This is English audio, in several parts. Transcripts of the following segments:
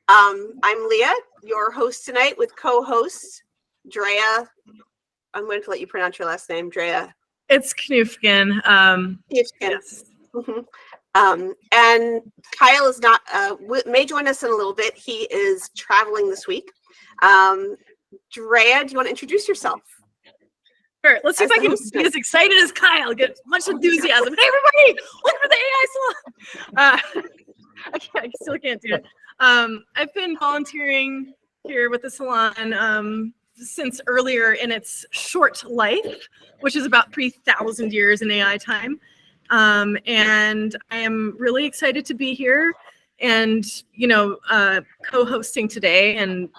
I'm Leah, your host tonight with co-host Drea. I'm going to let you pronounce your last name, Drea. It's Knufkin. Yes. And Kyle is not, may join us in a little bit. He is traveling this week. Drea, do you want to introduce yourself? Sure. Let's see if I can be as excited as Kyle. Get much enthusiasm. Hey, everybody! Welcome to the AI Salon. I still can't do it. I've been volunteering here with the salon since earlier in its short life, which is about 3,000 years in AI time. And I am really excited to be here and, co-hosting today. And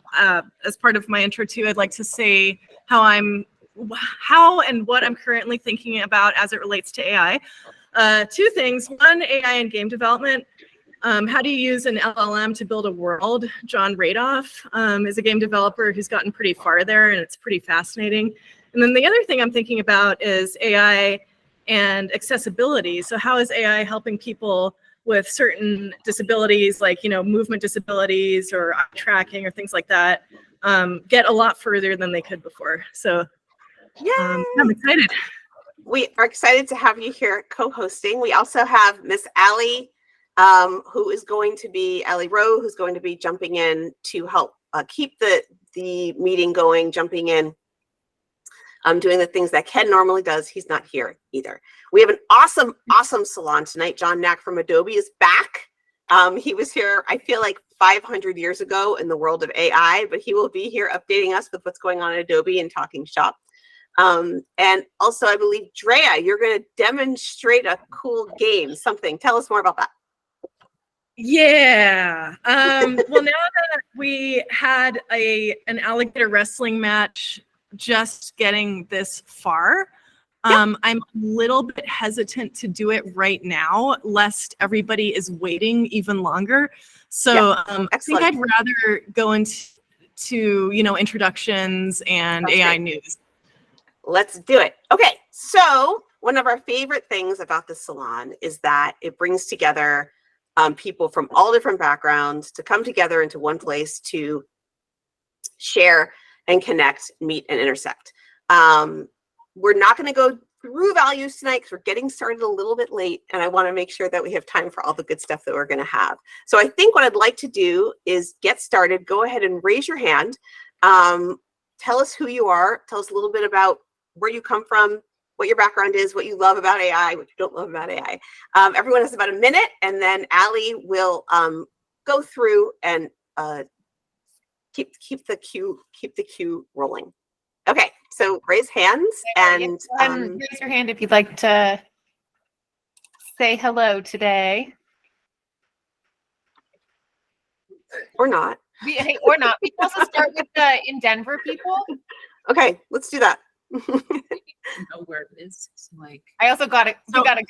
as part of my intro too, I'd like to say how and what I'm currently thinking about as it relates to AI. Two things. One, AI and game development. How do you use an LLM to build a world? John Radoff is a game developer who's gotten pretty far there, and it's pretty fascinating. And then the other thing I'm thinking about is AI and accessibility. So how is AI helping people with certain disabilities, like, movement disabilities or eye tracking or things like that, get a lot further than they could before? So I'm excited. We are excited to have you here co-hosting. We also have Miss Allie, who is going to be, Allie Rowe, who's going to be jumping in to help keep the meeting going, jumping in, doing the things that Ken normally does. He's not here either. We have an awesome salon tonight. John Nack from Adobe is back. He was here, I feel like 500 years ago in the world of AI, but he will be here updating us with what's going on at Adobe and talking shop. And also, I believe, Drea, you're going to demonstrate a cool game, something. Tell us more about that. Yeah. Well, now that we had an alligator wrestling match just getting this far, I'm a little bit hesitant to do it right now, lest everybody is waiting even longer. So I think I'd rather go into introductions and AI news. Let's do it. Okay, so one of our favorite things about the salon is that it brings together people from all different backgrounds to come together into one place to share and connect, meet, and intersect. We're not going to go through values tonight because we're getting started a little bit late, and I want to make sure that we have time for all the good stuff that we're going to have. So I think what I'd like to do is get started. Go ahead and raise your hand. Tell us who you are. Tell us a little bit about where you come from, what your background is, what you love about AI, what you don't love about AI. Everyone has about a minute, and then Allie will go through and keep the queue rolling. Okay, so raise hands and raise your hand if you'd like to say hello today. Or not. Or not. We can also start with the in Denver people. Okay, let's do that. Know where it is. Like, I also got it. You got it.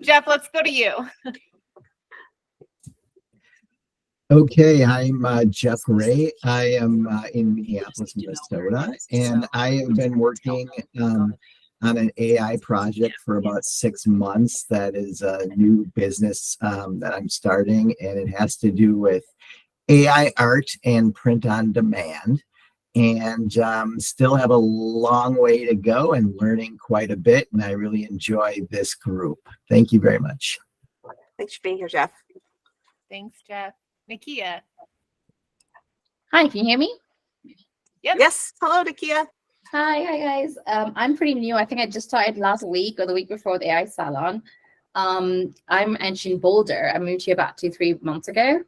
Jeff, let's go to you. Okay, I'm Jeff Ray. I am in Minneapolis, Minnesota, and I have been working on an AI project for about 6 months. That is a new business that I'm starting, and it has to do with AI art and print on demand. And still have a long way to go and learning quite a bit, and I really enjoy this group. Thank you very much. Thanks for being here, Jeff. Thanks, Jeff. Nakia. Hi, can you hear me? Yep. Yes. Hello, Nakia. Hi guys. I'm pretty new. I think I just started last week or the week before the AI Salon. I'm actually in Boulder. I moved here about 2-3 months ago.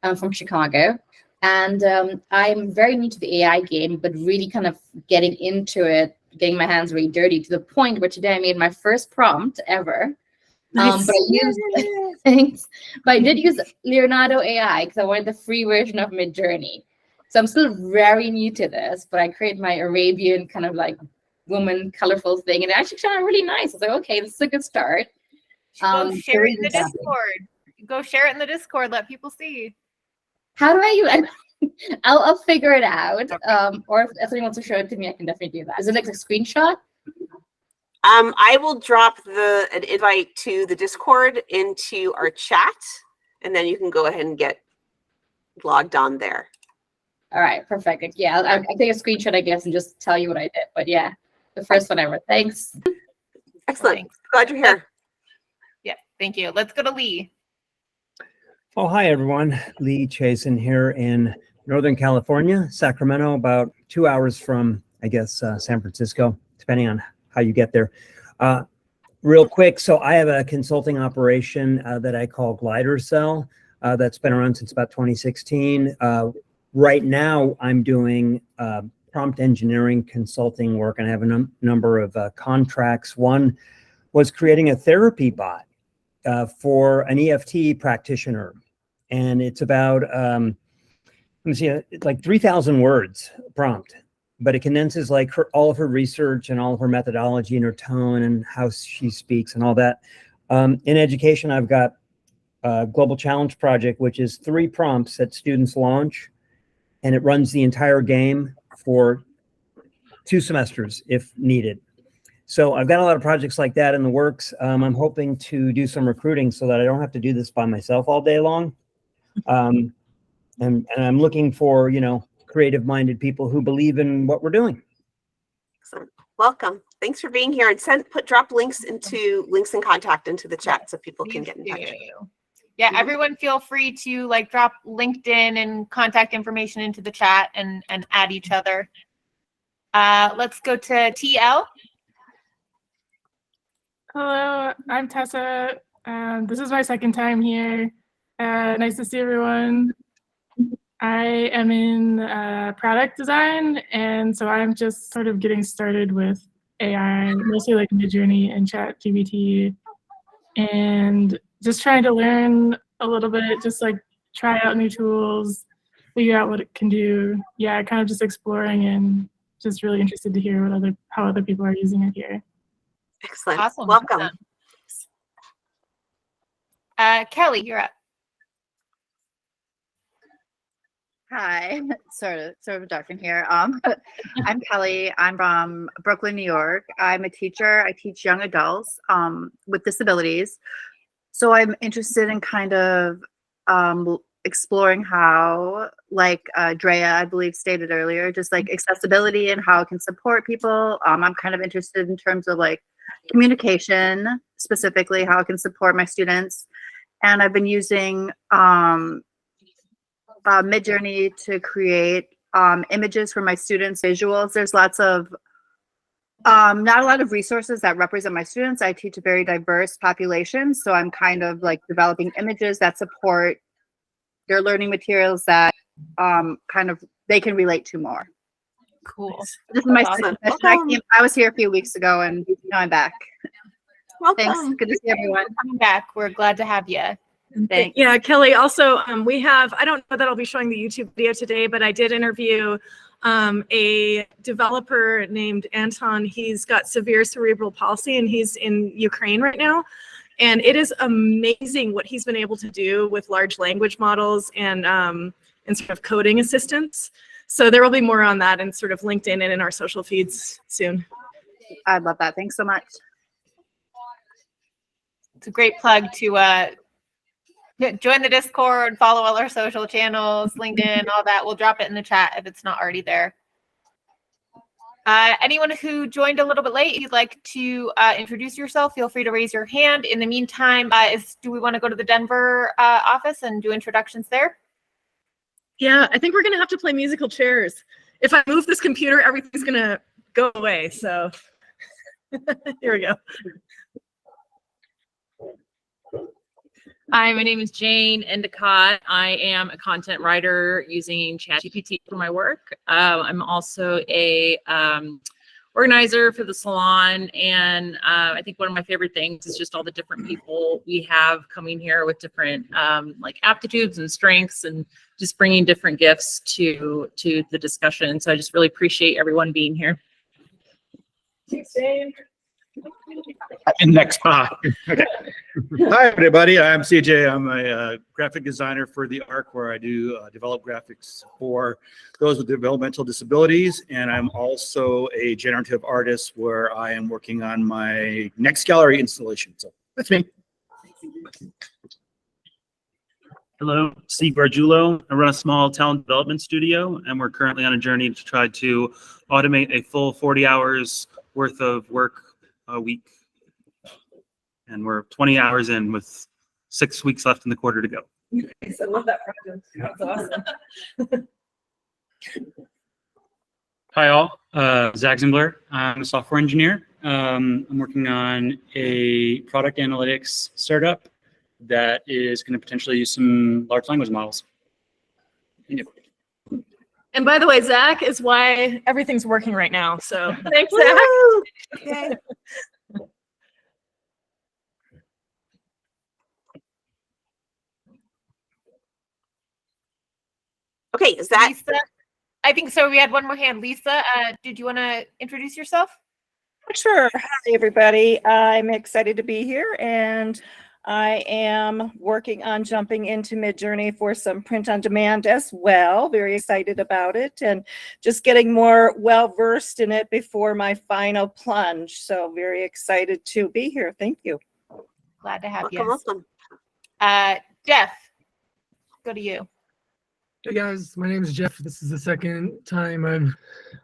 I'm from Chicago. And I'm very new to the AI game, but really kind of getting into it, getting my hands really dirty to the point where today I made my first prompt ever. Nice. But I did use Leonardo AI because I wanted the free version of Midjourney. So I'm still very new to this, but I created my Arabian kind of like woman colorful thing, and it actually turned out really nice. I was like, okay, this is a good start. Go share it in the Discord. Go share it in the Discord. Let people see. How do I use it? I'll figure it out. Okay. Or if somebody wants to show it to me, I can definitely do that. Is it like a screenshot? I will drop an invite to the Discord into our chat, and then you can go ahead and get logged on there. All right, perfect. Yeah, I'll take a screenshot, I guess, and just tell you what I did. But yeah, the first one ever. Thanks. Excellent. Thanks. Glad you're here. Yeah, thank you. Let's go to Lee. Oh, hi, everyone. Lee Chasen here in Northern California, Sacramento, about 2 hours from, I guess, San Francisco, depending on how you get there. Real quick, so I have a consulting operation that I call Glider Cell that's been around since about 2016. Right now, I'm doing prompt engineering consulting work, and I have a number of contracts. One was creating a therapy bot for an EFT practitioner. And it's about, let me see, it's like 3,000 words prompt, but it condenses like all of her research and all of her methodology and her tone and how she speaks and all that. In education, I've got a Global Challenge Project, which is 3 prompts that students launch, and it runs the entire game for 2 semesters if needed. So I've got a lot of projects like that in the works. I'm hoping to do some recruiting so that I don't have to do this by myself all day long. And I'm looking for, creative-minded people who believe in what we're doing. Excellent. Welcome. Thanks for being here, and drop links and contact into the chat so people can get in touch. Yeah, everyone feel free to drop LinkedIn and contact information into the chat and add each other. Let's go to TL. Hello, I'm Tessa. This is my second time here. Nice to see everyone. I am in product design, and so I'm just sort of getting started with AI, mostly like Midjourney and ChatGPT, and just trying to learn a little bit, just try out new tools, figure out what it can do. Yeah, kind of just exploring and just really interested to hear how other people are using it here. Excellent. Awesome. Welcome. Kelly, you're up. Hi, sort of dark in here. I'm Kelly. I'm from Brooklyn, New York. I'm a teacher. I teach young adults with disabilities. So I'm interested in kind of exploring how, Drea, I believe, stated earlier, just accessibility and how it can support people. I'm kind of interested in terms of communication, specifically how it can support my students. And I've been using Midjourney to create images for my students, visuals. There's lots of, not a lot of resources that represent my students. I teach a very diverse population. So I'm kind of developing images that support their learning materials that they can relate to more. Cool. This is my Awesome. second session. I was here a few weeks ago, and now I'm back. Welcome. Thanks. Good to see everyone. Coming back. We're glad to have you. Thanks. Yeah, Kelly, also, we have, I don't know that I'll be showing the YouTube video today, but I did interview a developer named Anton. He's got severe cerebral palsy, and he's in Ukraine right now. And it is amazing what he's been able to do with large language models and sort of coding assistance. So there will be more on that and sort of LinkedIn and in our social feeds soon. I love that. Thanks so much. It's a great plug to join the Discord, follow all our social channels, LinkedIn, all that. We'll drop it in the chat if it's not already there. Anyone who joined a little bit late, if you'd like to introduce yourself, feel free to raise your hand. In the meantime, do we want to go to the Denver office and do introductions there? Yeah, I think we're going to have to play musical chairs. If I move this computer, everything's going to go away. So here we go. Hi, my name is Jane Endicott. I am a content writer using ChatGPT for my work. I'm also a organizer for the salon, and I think one of my favorite things is just all the different people we have coming here with different aptitudes and strengths, and just bringing different gifts to the discussion. So I just really appreciate everyone being here. And next, okay. Hi, everybody. I'm CJ. I'm a graphic designer for the ARC, where I do develop graphics for those with developmental disabilities. And I'm also a generative artist, where I am working on my next gallery installation. So that's me. Hello, Steve Gargiulo. I run a small talent development studio, and we're currently on a journey to try to automate a full 40 hours worth of work a week. And we're 20 hours in with 6 weeks left in the quarter to go. I love that project. That's awesome. Hi all, Zach Zimbler. I'm a software engineer. I'm working on a product analytics startup that is going to potentially use some large language models. Thank you. And by the way, Zach is why everything's working right now. So thanks, Zach. Okay. Okay, is that Lisa? I think so. We had one more hand. Lisa, did you want to introduce yourself? Sure. Hi, everybody. I'm excited to be here, and I am working on jumping into Midjourney for some print on demand as well. Very excited about it, and just getting more well-versed in it before my final plunge. So very excited to be here. Thank you. Glad to have welcome, you. welcome. Jeff, go to you. Hey guys, my name is Jeff. This is the second time I've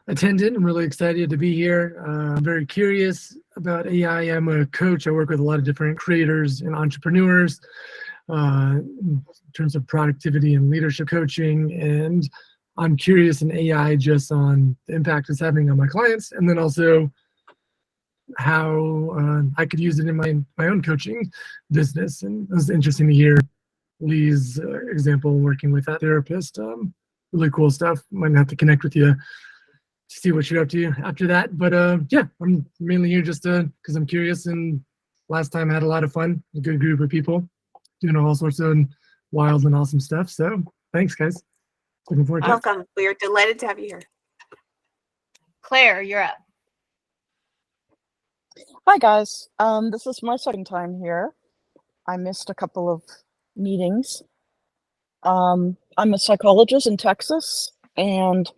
attended. I'm really excited to be here. I'm very curious about AI. I'm a coach. I work with a lot of different creators and entrepreneurs in terms of productivity and leadership coaching. And I'm curious in AI just on the impact it's having on my clients, and then also how I could use it in my own coaching business. And it was interesting to hear Lee's example working with that therapist. Really cool stuff. Might have to connect with you to see what you're up to after that. But yeah, I'm mainly here just because I'm curious, and last time I had a lot of fun, a good group of people doing all sorts of wild and awesome stuff. So thanks, guys. Looking forward to it. Welcome. We are delighted to have you here. Claire, you're up. Hi guys, this is my second time here. I missed a couple of meetings. I'm a psychologist in Texas, and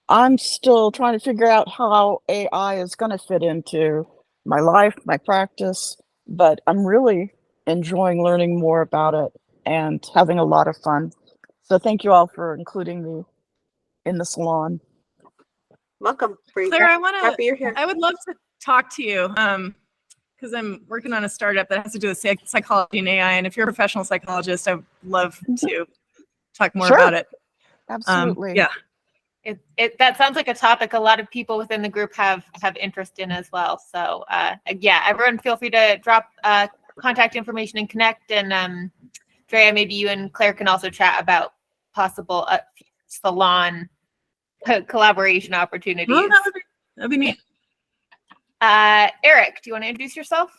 I'm still trying to figure out how AI is going to fit into my life, my practice, but I'm really enjoying learning more about it and having a lot of fun. So thank you all for including me in the salon. Welcome. Claire, happy you're here. I would love to talk to you because I'm working on a startup that has to do with psychology and AI. And if you're a professional psychologist, I would love to talk more about it. Absolutely. Yeah. That sounds like a topic a lot of people within the group have interest in as well. So yeah, everyone feel free to drop contact information and connect. And Drea, maybe you and Claire can also chat about possible salon collaboration opportunities. Oh, that'd be neat. Eric, do you want to introduce yourself?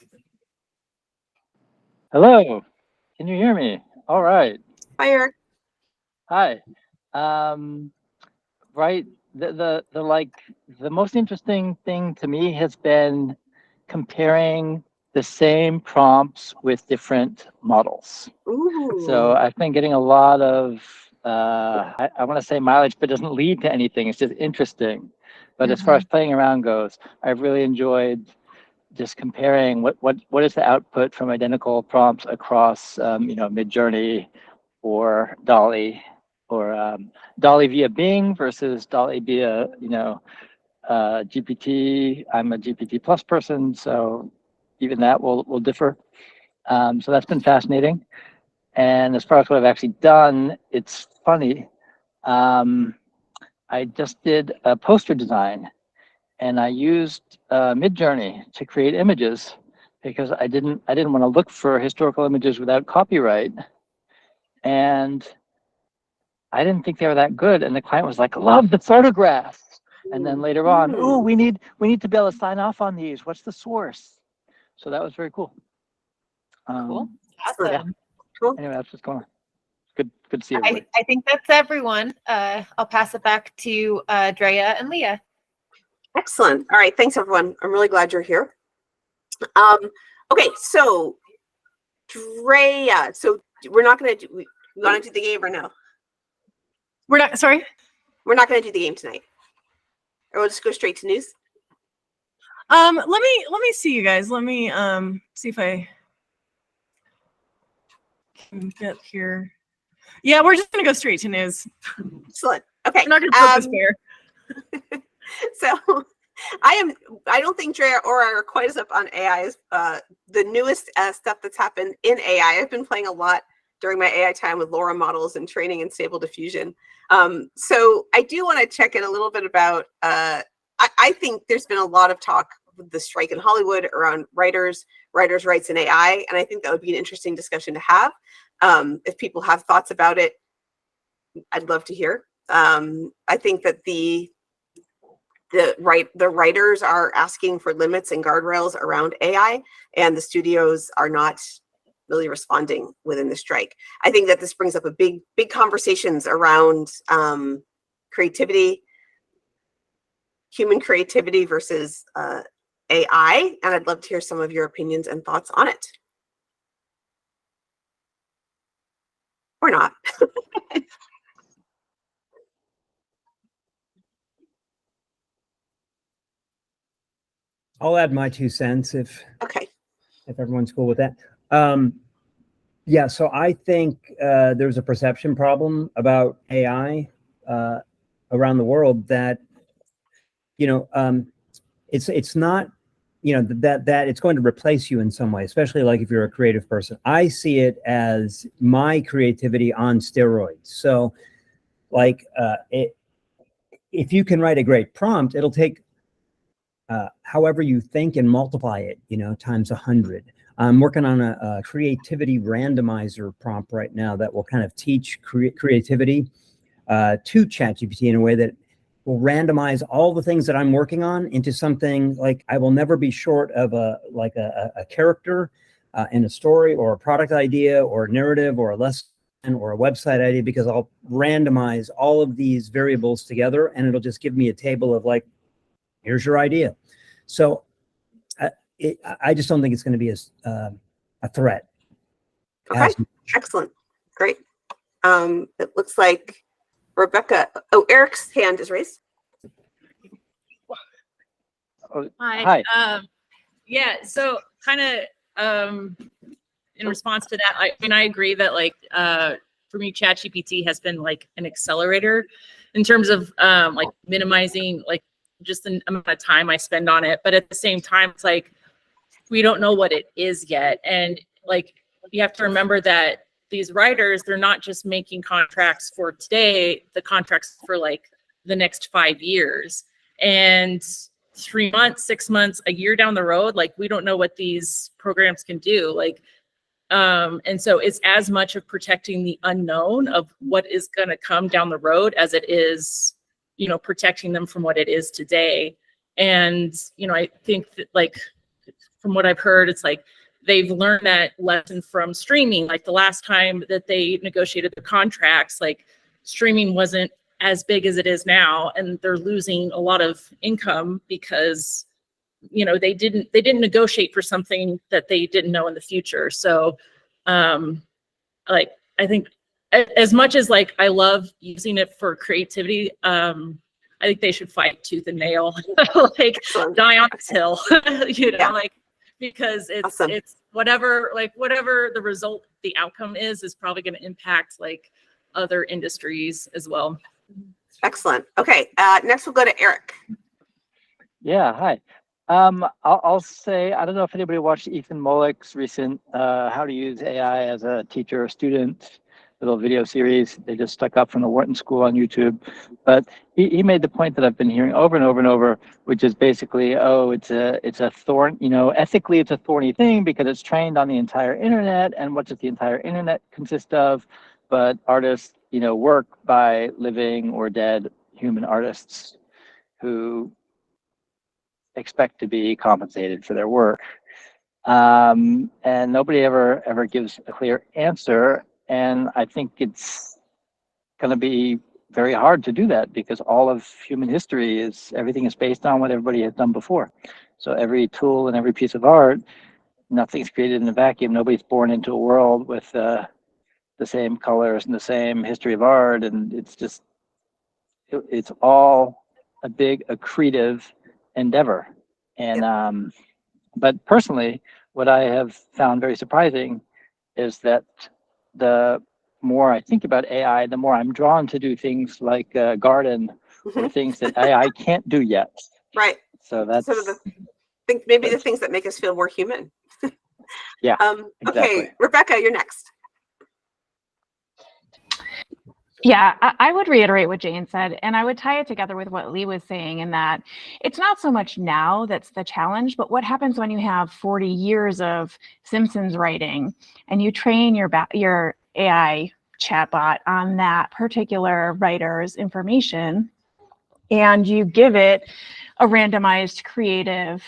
Hello, can you hear me? All right. Hi, Eric. Hi. Right. The most interesting thing to me has been comparing the same prompts with different models. Ooh. So I've been getting a lot of I want to say mileage, but it doesn't lead to anything. It's just interesting. But as far as playing around goes, I've really enjoyed just comparing what is the output from identical prompts across Midjourney or Dolly, or Dolly via Bing versus Dolly via GPT. I'm a GPT plus person, so even that will differ. So that's been fascinating. And as far as what I've actually done, it's funny. I just did a poster design, and I used Midjourney to create images because I didn't want to look for historical images without copyright, and I didn't think they were that good. And the client was like, "Love the photographs." And then later on, "Oh, we need to be able to sign off on these. What's the source?" So that was very cool. Cool. Yeah. Awesome. Cool. Anyway, that's what's going on. Good to see everybody. I think that's everyone. I'll pass it back to Drea and Leah. Excellent. All right. Thanks, everyone. I'm really glad you're here. Okay. So, Drea, so we're not going to do, we want to do the game or no? We're not, sorry? We're not going to do the game tonight. Or we'll just go straight to news. Let me see you guys. Let me see if I can get here. Yeah, we're just gonna go straight to news. Excellent. Okay. I'm not gonna poke this bear. So I don't think Drea or I are quite as up on AI's the newest stuff that's happened in AI. I've been playing a lot during my AI time with LoRa models and training in Stable Diffusion. So I do want to check in a little bit about I think there's been a lot of talk with the strike in Hollywood around writers' rights in AI, and I think that would be an interesting discussion to have. If people have thoughts about it, I'd love to hear. I think that the writers are asking for limits and guardrails around AI, and the studios are not really responding within the strike. I think that this brings up a big conversations around creativity, human creativity versus AI, and I'd love to hear some of your opinions and thoughts on it. Or not. I'll add my 2 cents if everyone's cool with that. Yeah, so I think there's a perception problem about AI around the world that, it's not, that it's going to replace you in some way, especially like if you're a creative person. I see it as my creativity on steroids. So like if you can write a great prompt, it'll take however you think and multiply it, times 100. I'm working on a creativity randomizer prompt right now that will kind of teach creativity to ChatGPT in a way that will randomize all the things that I'm working on into something like I will never be short of a character in a story or a product idea or a narrative or a lesson or a website idea, because I'll randomize all of these variables together and it'll just give me a table of like, here's your idea. So I just don't think it's going to be a threat. Okay, excellent, great. It looks like Rebecca. Oh, Eric's hand is raised. Hi. Yeah. So kind of in response to that, I agree that for me, ChatGPT has been like an accelerator in terms of like minimizing just the amount of time I spend on it. But at the same time, it's like we don't know what it is yet, and you have to remember that these writers, they're not just making contracts for today, the contracts for the next 5 years, and 3 months, 6 months, a year down the road, we don't know what these programs can do. And so it's as much of protecting the unknown of what is going to come down the road as it is, protecting them from what it is today. And, I think that from what I've heard, it's they've learned that lesson from streaming. The last time that they negotiated the contracts, streaming wasn't as big as it is now, and they're losing a lot of income because they didn't negotiate for something that they didn't know in the future. So I think as much as I love using it for creativity, I think they should fight tooth and nail, die on this hill, because it's whatever the result, the outcome is probably going to impact other industries as well. Excellent. Okay, next we'll go to Eric. Yeah, hi. I'll say, I don't know if anybody watched Ethan Mollick's recent How to Use AI as a Teacher or Student little video series they just stuck up from the Wharton School on YouTube. But he made the point that I've been hearing over and over and over, which is basically, it's a thorn, ethically it's a thorny thing because it's trained on the entire internet, and what does the entire internet consist of? But artists, work by living or dead human artists who expect to be compensated for their work. And nobody ever gives a clear answer. And I think it's going to be very hard to do that because all of human history everything is based on what everybody has done before. So every tool and every piece of art, nothing's created in a vacuum. Nobody's born into a world with the same colors and the same history of art. And it's all a big accretive endeavor. And but personally, what I have found very surprising is that the more I think about AI, the more I'm drawn to do things like garden or things that AI can't do yet. Right. So that's some of the maybe the things that make us feel more human. yeah. Okay, Exactly. Rebecca, you're next. Yeah, I would reiterate what Jane said, and I would tie it together with what Lee was saying, in that it's not so much now that's the challenge, but what happens when you have 40 years of Simpsons writing and you train your AI chatbot on that particular writer's information, and you give it a randomized creative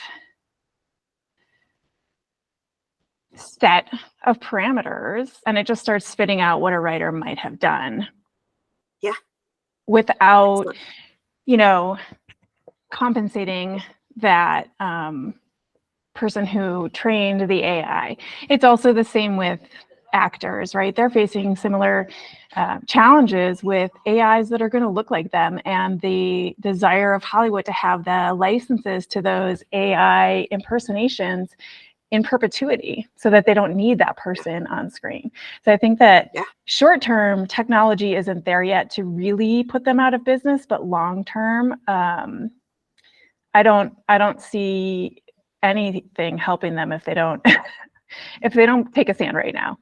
set of parameters, and it just starts spitting out what a writer might have done. Yeah. Without, you know, compensating that person who trained the AI. It's also the same with actors, right? They're facing similar challenges with AIs that are going to look like them, and the desire of Hollywood to have the licenses to those AI impersonations in perpetuity so that they don't need that person on screen. So I think that short-term technology isn't there yet to really put them out of business, but long-term, I don't see anything helping them if they don't if they don't take a stand right now.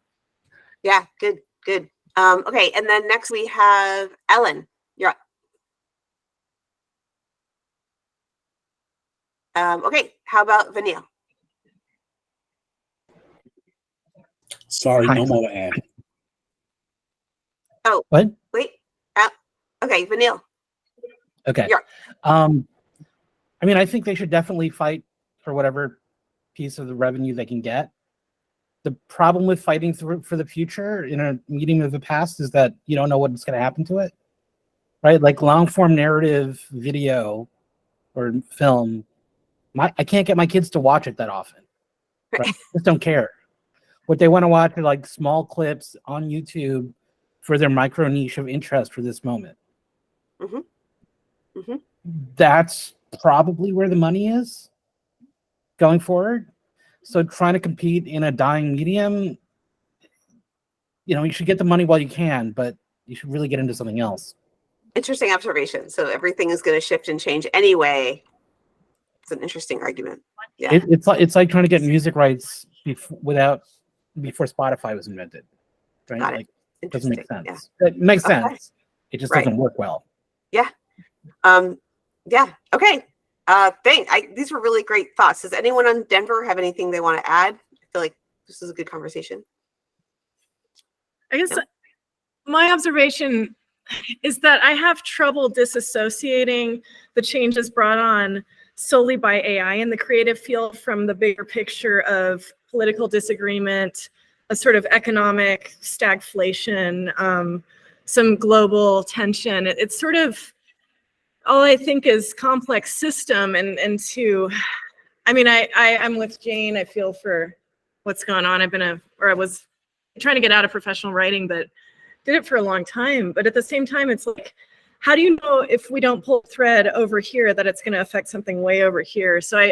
Yeah, good. Okay, and then next we have Ellen. You're up. Okay, how about Vanille? Sorry, no more to add. Oh, what? Wait. Okay, Vanille. Okay. You're I mean, I think they should definitely fight for whatever piece of the revenue they can get. The problem with fighting for the future in a medium of the past is that you don't know what's going to happen to it, right? Like long form narrative video or film, I can't get my kids to watch it that often. Right? Just don't care. What they want to watch are like small clips on YouTube for their micro niche of interest for this moment. That's probably where the money is going forward. So trying to compete in a dying medium, you should get the money while you can, but you should really get into something else. Interesting observation. So everything is going to shift and change anyway. It's an interesting argument. Yeah. It's like trying to get music rights before Spotify was invented, right? Got it. Like, it doesn't make sense. Yeah. It makes sense. It just doesn't work well. Yeah. Yeah. Okay. These were really great thoughts. Does anyone on Denver have anything they want to add? I feel like this is a good conversation. I guess my observation is that I have trouble disassociating the changes brought on solely by AI in the creative field from the bigger picture of political disagreement, a sort of economic stagflation, some global tension. It's sort of all I think is complex system, and I'm with Jane. I feel for what's going on. I was trying to get out of professional writing, but did it for a long time. But at the same time, it's like, how do you know if we don't pull thread over here that it's going to affect something way over here? So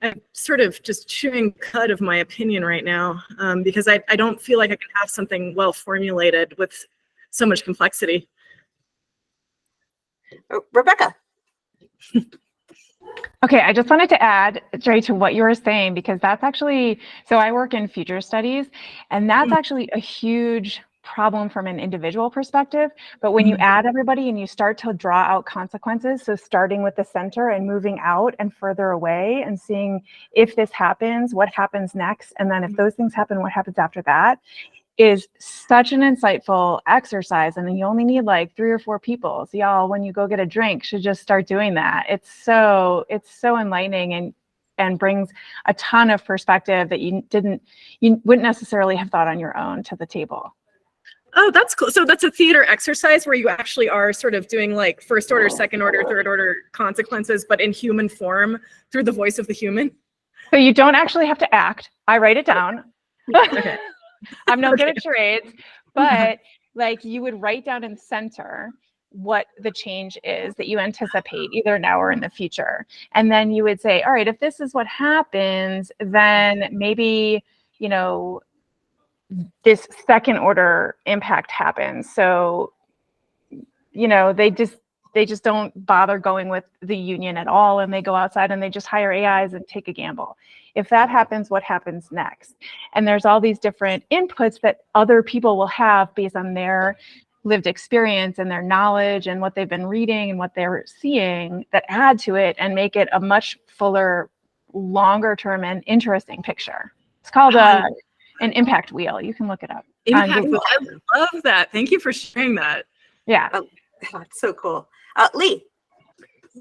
I'm sort of just chewing cud of my opinion right now, because I don't feel like I can have something well formulated with so much complexity. Rebecca. Okay, I just wanted to add, Dre, to what you were saying, because that's actually, so I work in future studies, and that's actually a huge problem from an individual perspective. But when you add everybody and you start to draw out consequences, so starting with the center and moving out and further away and seeing if this happens, what happens next, and then if those things happen, what happens after that, is such an insightful exercise. And then you only need like 3 or 4 people. So y'all, when you go get a drink, should just start doing that. It's so enlightening and brings a ton of perspective that you wouldn't necessarily have thought on your own to the table. Oh, that's cool. So that's a theater exercise where you actually are sort of doing like first order, second order, third order consequences, but in human form through the voice of the human. So you don't actually have to act. I write it down. Okay. I'm no good at charades, but like you would write down in the center what the change is that you anticipate either now or in the future. And then you would say, all right, if this is what happens, then maybe, this second order impact happens. So, you know, they just don't bother going with the union at all, and they go outside and they just hire AIs and take a gamble. If that happens, what happens next? And there's all these different inputs that other people will have based on their lived experience and their knowledge and what they've been reading and what they're seeing that add to it and make it a much fuller, longer term and interesting picture. It's called an impact wheel. You can look it up. Impact wheel. I love that. Thank you for sharing that. Yeah. That's so cool. Lee,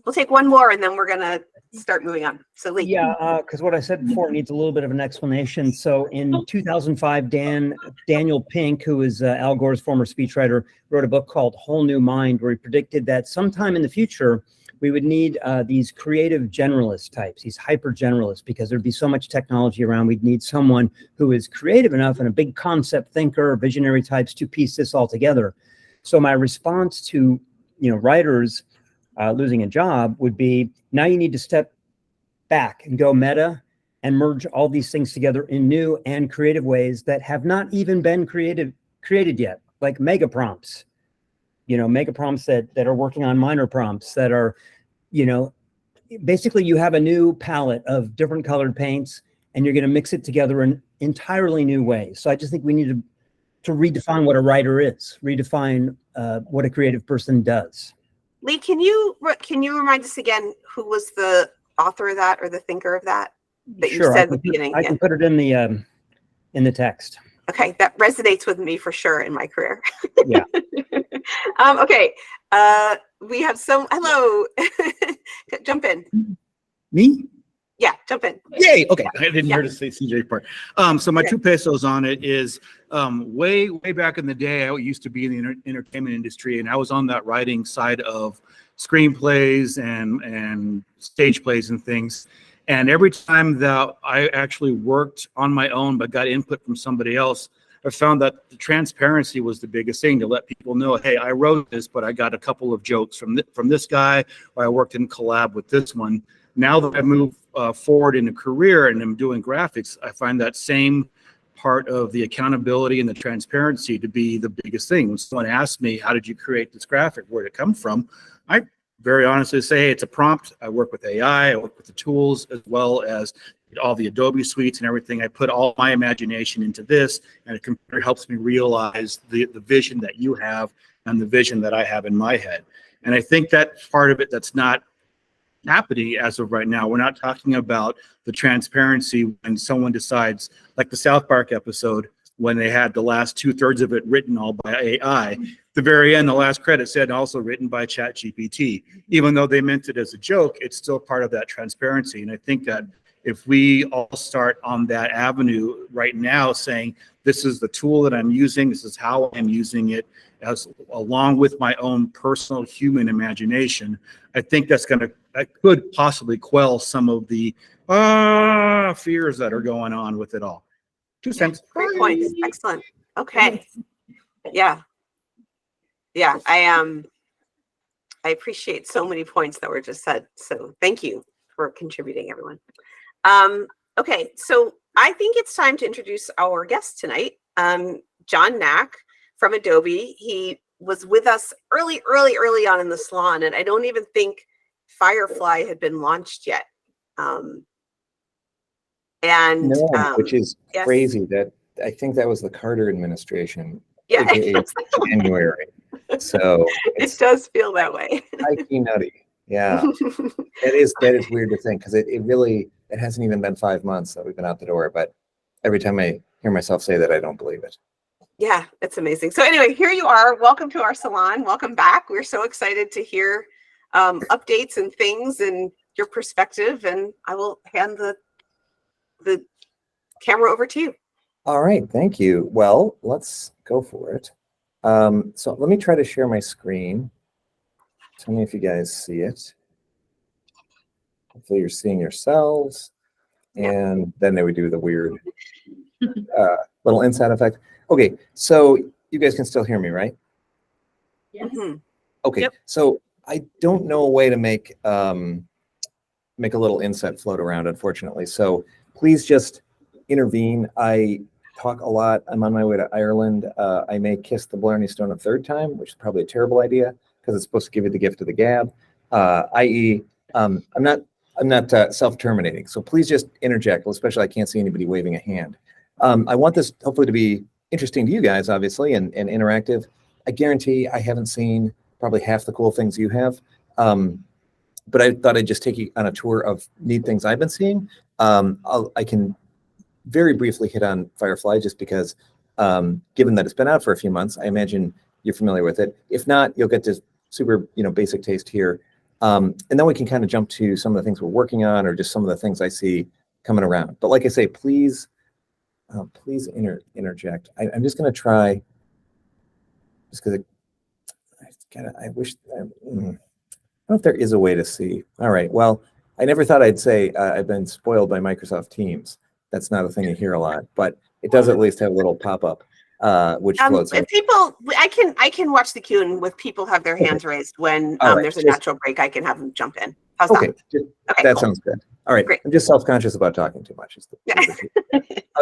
we'll take one more and then we're going to start moving on. So Lee. Yeah, because what I said before needs a little bit of an explanation. So in 2005, Daniel Pink, who is Al Gore's former speechwriter, wrote a book called Whole New Mind, where he predicted that sometime in the future, we would need these creative generalist types, these hyper generalists, because there'd be so much technology around. We'd need someone who is creative enough and a big concept thinker, visionary types to piece this all together. So my response to, you know, writers losing a job would be, now you need to step back and go meta and merge all these things together in new and creative ways that have not even been created yet, like mega prompts. You know, mega prompts that are working on minor prompts that are, you know, basically you have a new palette of different colored paints and you're going to mix it together in entirely new ways. So I just think we need to redefine what a writer is, redefine what a creative person does. Lee, can you remind us again who was the author of that or the thinker of that you Sure, said at the beginning? I can put it in the text. Okay, that resonates with me for sure in my career. Yeah. Okay, we have some. Hello, jump in. Me? Yeah, jump in. Yay! Okay, I didn't hear the CJ part. So my 2 pesos on it is way back in the day. I used to be in the entertainment industry, and I was on that writing side of screenplays and stage plays and things. And every time that I actually worked on my own but got input from somebody else, I found that the transparency was the biggest thing, to let people know, hey, I wrote this, but I got a couple of jokes from this guy, or I worked in collab with this one. Now that I move forward in a career and I'm doing graphics, I find that same part of the accountability and the transparency to be the biggest thing. When someone asks me, how did you create this graphic? Where did it come from? I very honestly say, hey, it's a prompt. I work with AI, I work with the tools, as well as all the Adobe suites and everything. I put all my imagination into this, and a computer helps me realize the vision that you have and the vision that I have in my head. And I think that part of it that's not happening as of right now. We're not talking about the transparency when someone decides, like the South Park episode, when they had the last 2/3 of it written all by AI. The very end, the last credit said also written by ChatGPT. Even though they meant it as a joke, it's still part of that transparency. And I think that if we all start on that avenue right now, saying, this is the tool that I'm using, this is how I'm using it, as along with my own personal human imagination, I think that could possibly quell some of the fears that are going on with it all. 2 cents. Great points. Excellent. Okay. Yeah. I appreciate so many points that were just said. So thank you for contributing, everyone. Okay, so I think it's time to introduce our guest tonight, John Nack from Adobe. He was with us early on in the salon, and I don't even think Firefly had been launched yet. Which is crazy. That I think that was the Carter administration. Yeah, January. So it does feel that way. Nike nutty. Yeah, that is weird to think, because it hasn't even been 5 months that we've been out the door. But every time I hear myself say that, I don't believe it. Yeah, it's amazing. So anyway, here you are. Welcome to our salon. Welcome back. We're so excited to hear updates and things and your perspective. And I will hand the camera over to you. All right, thank you. Well, let's go for it. So let me try to share my screen. Tell me if you guys see it. Hopefully you're seeing yourselves. And then they would do the weird little inside effect. Okay, so you guys can still hear me, right? Yes. Okay, yep. So I don't know a way to make a little inset float around, unfortunately. So please just intervene. I talk a lot. I'm on my way to Ireland. I may kiss the Blarney Stone a third time, which is probably a terrible idea because it's supposed to give you the gift of the gab. I.e., I'm not self-terminating. So please just interject. Well, especially I can't see anybody waving a hand. I want this hopefully to be interesting to you guys, obviously, and interactive. I guarantee I haven't seen probably half the cool things you have. But I thought I'd just take you on a tour of neat things I've been seeing. I can very briefly hit on Firefly just because, given that it's been out for a few months, I imagine you're familiar with it. If not, you'll get this super, basic taste here. And then we can kind of jump to some of the things we're working on or just some of the things I see coming around. But like I say, please interject. I'm just going to try, just because I wish, I don't know if there is a way to see. All right, well, I never thought I'd say I've been spoiled by Microsoft Teams. That's not a thing you hear a lot, but it does at least have a little pop-up, which floats. If people, I can watch the queue, and with people have their hands raised when All right, there's a natural break, I can have them jump in. How's Okay, that? Okay, that cool. sounds good. All right, Great. I'm just self-conscious about talking too much.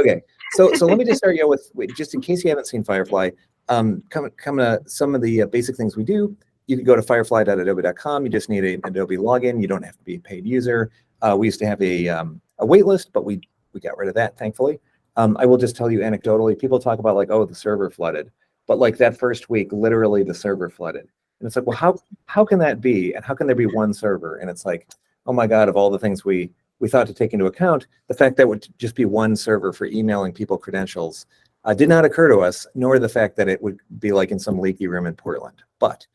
Okay, so let me just start you with, just in case you haven't seen Firefly, come to some of the basic things we do. You can go to firefly.adobe.com. You just need an Adobe login. You don't have to be a paid user. We used to have a wait list, but we got rid of that, thankfully. I will just tell you anecdotally, people talk about like, oh, the server flooded. But like that first week, literally the server flooded. And it's like, well, how can that be? And how can there be one server? And it's like, oh my God, of all the things we thought to take into account, the fact that it would just be one server for emailing people credentials did not occur to us, nor the fact that it would be like in some leaky room in Portland. But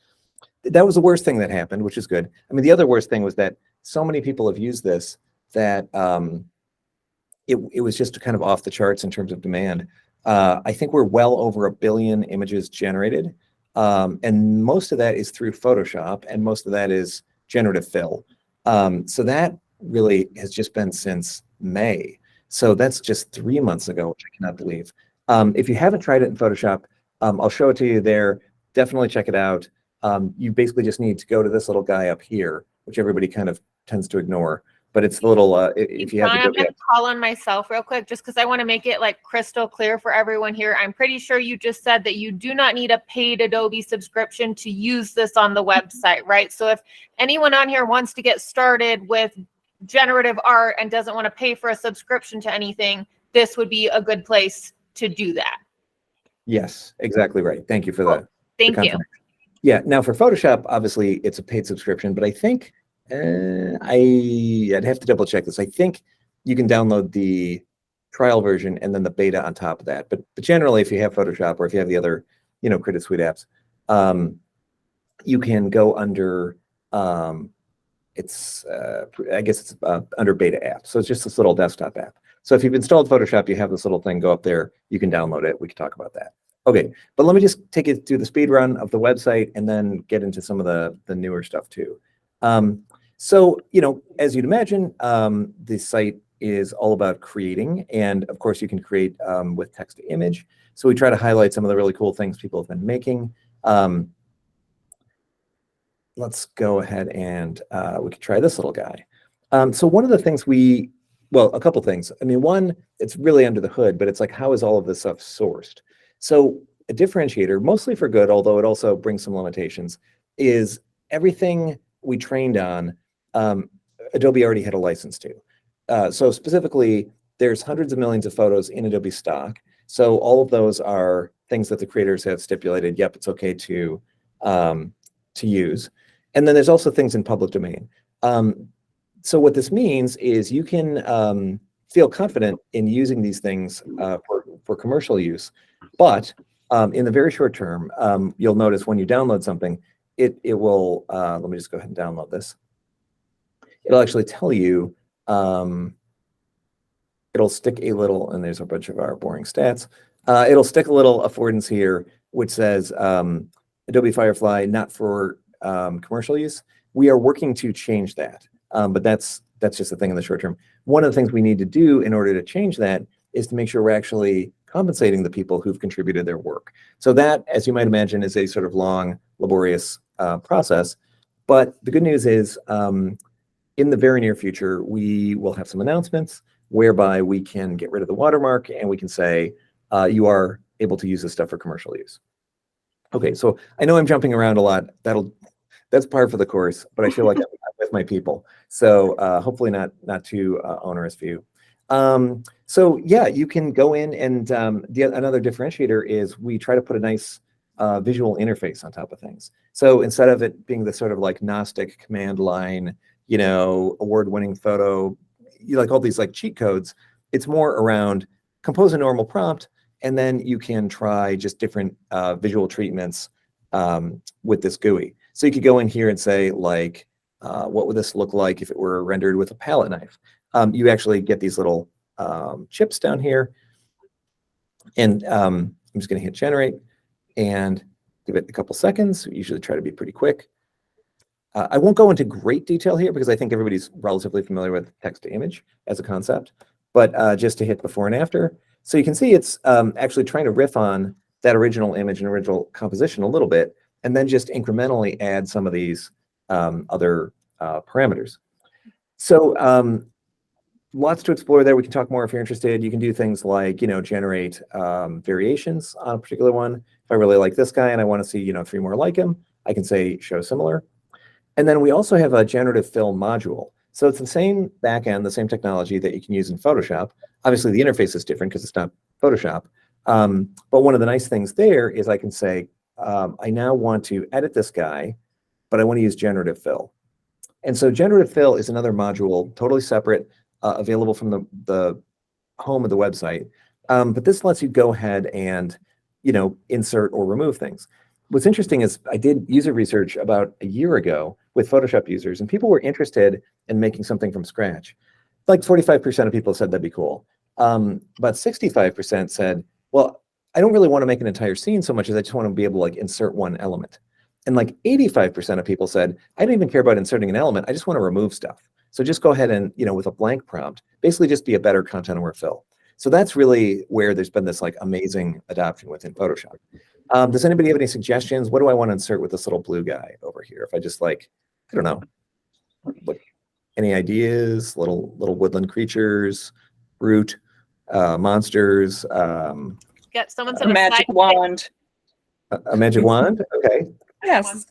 that was the worst thing that happened, which is good. I mean, the other worst thing was that so many people have used this that it was just kind of off the charts in terms of demand. I think we're well over 1 billion images generated. And most of that is through Photoshop, and most of that is generative fill. So that really has just been since May. So that's just 3 months ago, which I cannot believe. If you haven't tried it in Photoshop, I'll show it to you there. Definitely check it out. You basically just need to go to this little guy up here, which everybody kind of tends to ignore. But it's the little, if you have I'm the going to call on myself real quick, just because I want to make it like crystal clear for everyone here. I'm pretty sure you just said that you do not need a paid Adobe subscription to use this on the website, right? So if anyone on here wants to get started with generative art and doesn't want to pay for a subscription to anything, this would be a good place to do that. Yes, exactly right. Thank you for that. Thank you. Yeah, now for Photoshop, obviously it's a paid subscription, but I think I'd have to double check this. I think you can download the trial version and then the beta on top of that. But generally, if you have Photoshop or if you have the other, Creative Suite apps, you can go under I guess it's under beta app. So it's just this little desktop app. So if you've installed Photoshop, you have this little thing, go up there, you can download it. We can talk about that. Okay, but let me just take it through the speed run of the website and then get into some of the newer stuff too. So, as you'd imagine, the site is all about creating. And of course, you can create with text to image. So we try to highlight some of the really cool things people have been making. Let's go ahead and we could try this little guy. So one of the things a couple things. I mean, one, it's really under the hood, but it's like, how is all of this stuff sourced? So a differentiator, mostly for good, although it also brings some limitations, is everything we trained on, Adobe already had a license to. So specifically, there's hundreds of millions of photos in Adobe stock. So all of those are things that the creators have stipulated, yep, it's okay to use. And then there's also things in public domain. So what this means is you can feel confident in using these things for commercial use. But in the very short term, you'll notice when you download something, it will, let me just go ahead and download this. It'll actually tell you, it'll stick a little, and there's a bunch of our boring stats. It'll stick a little affordance here, which says Adobe Firefly, not for commercial use. We are working to change that, but that's just a thing in the short term. One of the things we need to do in order to change that is to make sure we're actually compensating the people who've contributed their work. So that, as you might imagine, is a sort of long, laborious process. But the good news is, in the very near future, we will have some announcements whereby we can get rid of the watermark and we can say, you are able to use this stuff for commercial use. Okay, so I know I'm jumping around a lot. That's par for the course, but I feel like I'm with my people. So hopefully not too onerous for you. So yeah, you can go in and another differentiator is we try to put a nice visual interface on top of things. So instead of it being the sort of like Gnostic command line, award-winning photo, like all these like cheat codes, it's more around compose a normal prompt, and then you can try just different visual treatments with this GUI. So you could go in here and say like, what would this look like if it were rendered with a palette knife? You actually get these little chips down here, and I'm just going to hit generate and give it a couple seconds. We usually try to be pretty quick. I won't go into great detail here because I think everybody's relatively familiar with text to image as a concept, but just to hit before and after. So you can see it's actually trying to riff on that original image and original composition a little bit, and then just incrementally add some of these other parameters. So lots to explore there. We can talk more if you're interested. You can do things like, generate variations on a particular one. If I really like this guy and I want to see, 3 more like him, I can say show similar. And then we also have a generative fill module. So it's the same backend, the same technology that you can use in Photoshop. Obviously, the interface is different because it's not Photoshop. But one of the nice things there is I can say, I now want to edit this guy, but I want to use generative fill. And so generative fill is another module, totally separate, available from the home of the website. But this lets you go ahead and, insert or remove things. What's interesting is I did user research about a year ago with Photoshop users, and people were interested in making something from scratch. Like 45% of people said that'd be cool. But 65% said, well, I don't really want to make an entire scene so much as I just want to be able to like insert one element. And like 85% of people said, I don't even care about inserting an element. I just want to remove stuff. So just go ahead and, with a blank prompt, basically just be a better content-aware fill. So that's really where there's been this like amazing adoption within Photoshop. Does anybody have any suggestions? What do I want to insert with this little blue guy over here? If I just like, I don't know, like any ideas? Little woodland creatures, brute, monsters. Get someone A magic wand. A magic wand? Okay. Yes.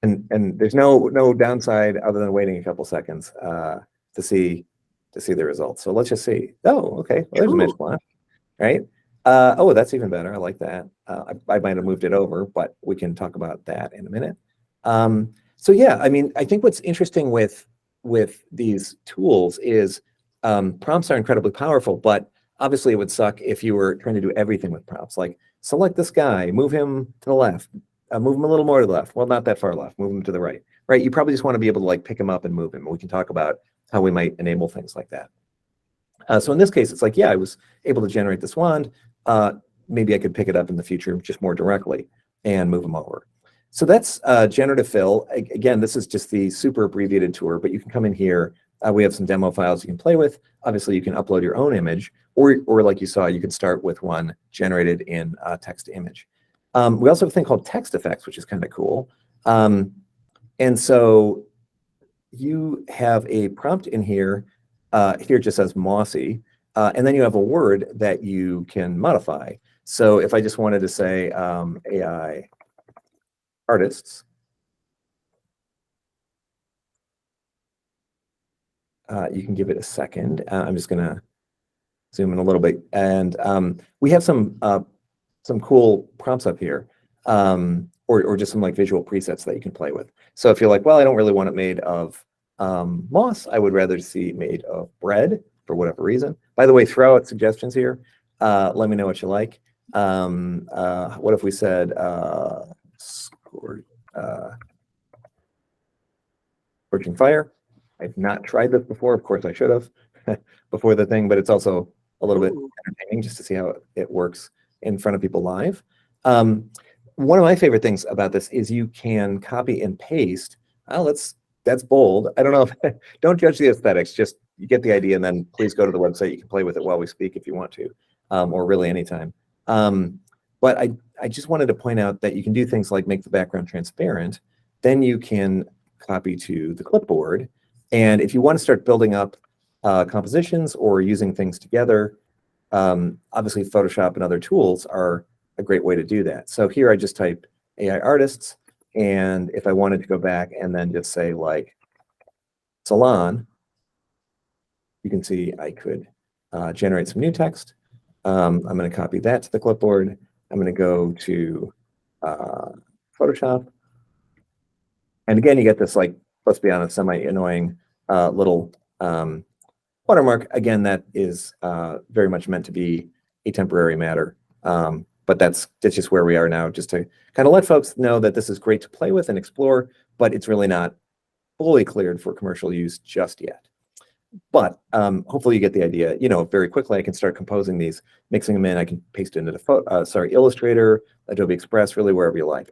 And there's no downside other than waiting a couple seconds to see the results. So let's just see. Oh, okay. Well, there's a magic wand, right? Oh, that's even better. I like that. I might have moved it over, but we can talk about that in a minute. So yeah, I mean, I think what's interesting with these tools is prompts are incredibly powerful, but obviously it would suck if you were trying to do everything with prompts. Like select this guy, move him to the left, move him a little more to the left. Well, not that far left, move him to the right, right? You probably just want to be able to like pick him up and move him. And we can talk about how we might enable things like that. So in this case, it's like, yeah, I was able to generate this wand. Maybe I could pick it up in the future just more directly and move them over. So that's generative fill. Again, this is just the super abbreviated tour, but you can come in here. We have some demo files you can play with. Obviously, you can upload your own image, or like you saw, you can start with one generated in text to image. We also have a thing called text effects, which is kind of cool. And so you have a prompt in here. Here it just says mossy. And then you have a word that you can modify. So if I just wanted to say AI artists, you can give it a second. I'm just going to zoom in a little bit. And we have some cool prompts up here, or just some like visual presets that you can play with. So if you're like, well, I don't really want it made of moss, I would rather see it made of bread for whatever reason. By the way, throw out suggestions here. Let me know what you like. What if we said scorching fire? I've not tried this before. Of course, I should have before the thing, but it's also a little bit entertaining just to see how it works in front of people live. One of my favorite things about this is you can copy and paste. Oh, that's bold. I don't know if don't judge the aesthetics. Just you get the idea, and then please go to the website. You can play with it while we speak if you want to, or really anytime. But I just wanted to point out that you can do things like make the background transparent. Then you can copy to the clipboard. And if you want to start building up compositions or using things together, obviously Photoshop and other tools are a great way to do that. So here I just type AI artists, and if I wanted to go back and then just say like salon, you can see I could generate some new text. I'm going to copy that to the clipboard. I'm going to go to Photoshop. And again, you get this, like, let's be honest, semi-annoying little watermark. Again, that is very much meant to be a temporary matter. But that's just where we are now, just to kind of let folks know that this is great to play with and explore, but it's really not fully cleared for commercial use just yet. But hopefully you get the idea. You know, very quickly I can start composing these, mixing them in. I can paste it into the Illustrator, Adobe Express, really wherever you like.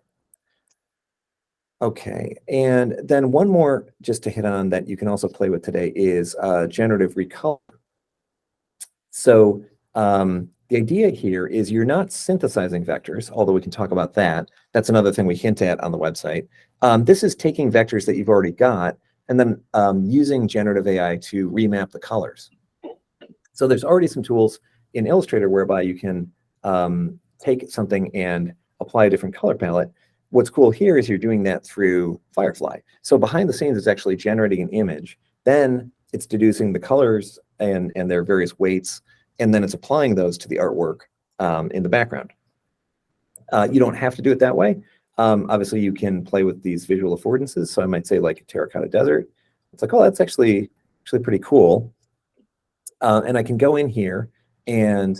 Okay, and then one more just to hit on that you can also play with today is generative recolor. So the idea here is you're not synthesizing vectors, although we can talk about that. That's another thing we hint at on the website. This is taking vectors that you've already got and then using generative AI to remap the colors. So there's already some tools in Illustrator whereby you can take something and apply a different color palette. What's cool here is you're doing that through Firefly. So behind the scenes, it's actually generating an image. Then it's deducing the colors and their various weights, and then it's applying those to the artwork in the background. You don't have to do it that way. Obviously, you can play with these visual affordances. So I might say like a terracotta desert. It's like, oh, that's actually pretty cool. And I can go in here and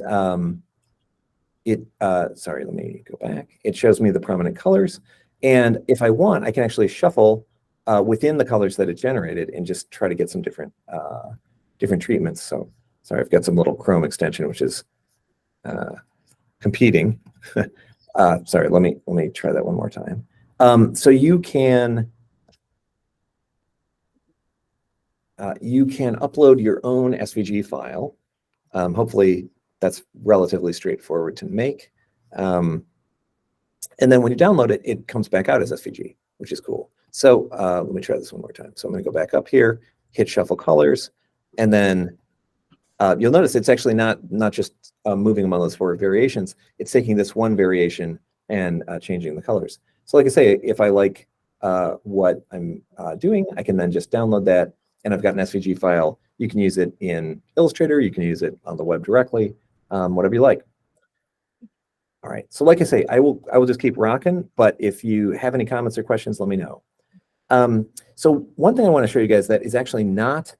sorry, let me go back. It shows me the prominent colors. And if I want, I can actually shuffle within the colors that it generated and just try to get some different treatments. So sorry, I've got some little Chrome extension, which is competing. Sorry, let me try that one more time. So you can upload your own SVG file. Hopefully that's relatively straightforward to make. And then when you download it, it comes back out as SVG, which is cool. So let me try this one more time. So I'm going to go back up here, hit shuffle colors, and then you'll notice it's actually not just moving among those four variations. It's taking this one variation and changing the colors. So like I say, if I like what I'm doing, I can then just download that, and I've got an SVG file. You can use it in Illustrator. You can use it on the web directly, whatever you like. All right. So like I say, I will just keep rocking. But if you have any comments or questions, let me know. So one thing I want to show you guys that is actually not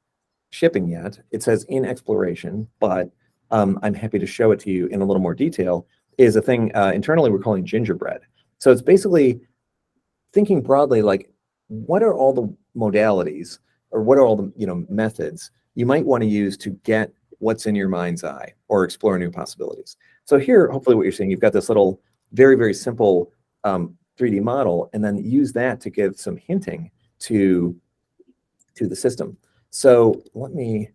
shipping yet. It says in exploration, but I'm happy to show it to you in a little more detail, is a thing internally we're calling gingerbread. So it's basically thinking broadly, like, what are all the modalities or what are all the methods you might want to use to get what's in your mind's eye or explore new possibilities. So here, hopefully what you're seeing, you've got this little very, very simple 3D model, and then use that to give some hinting to the system. So let me,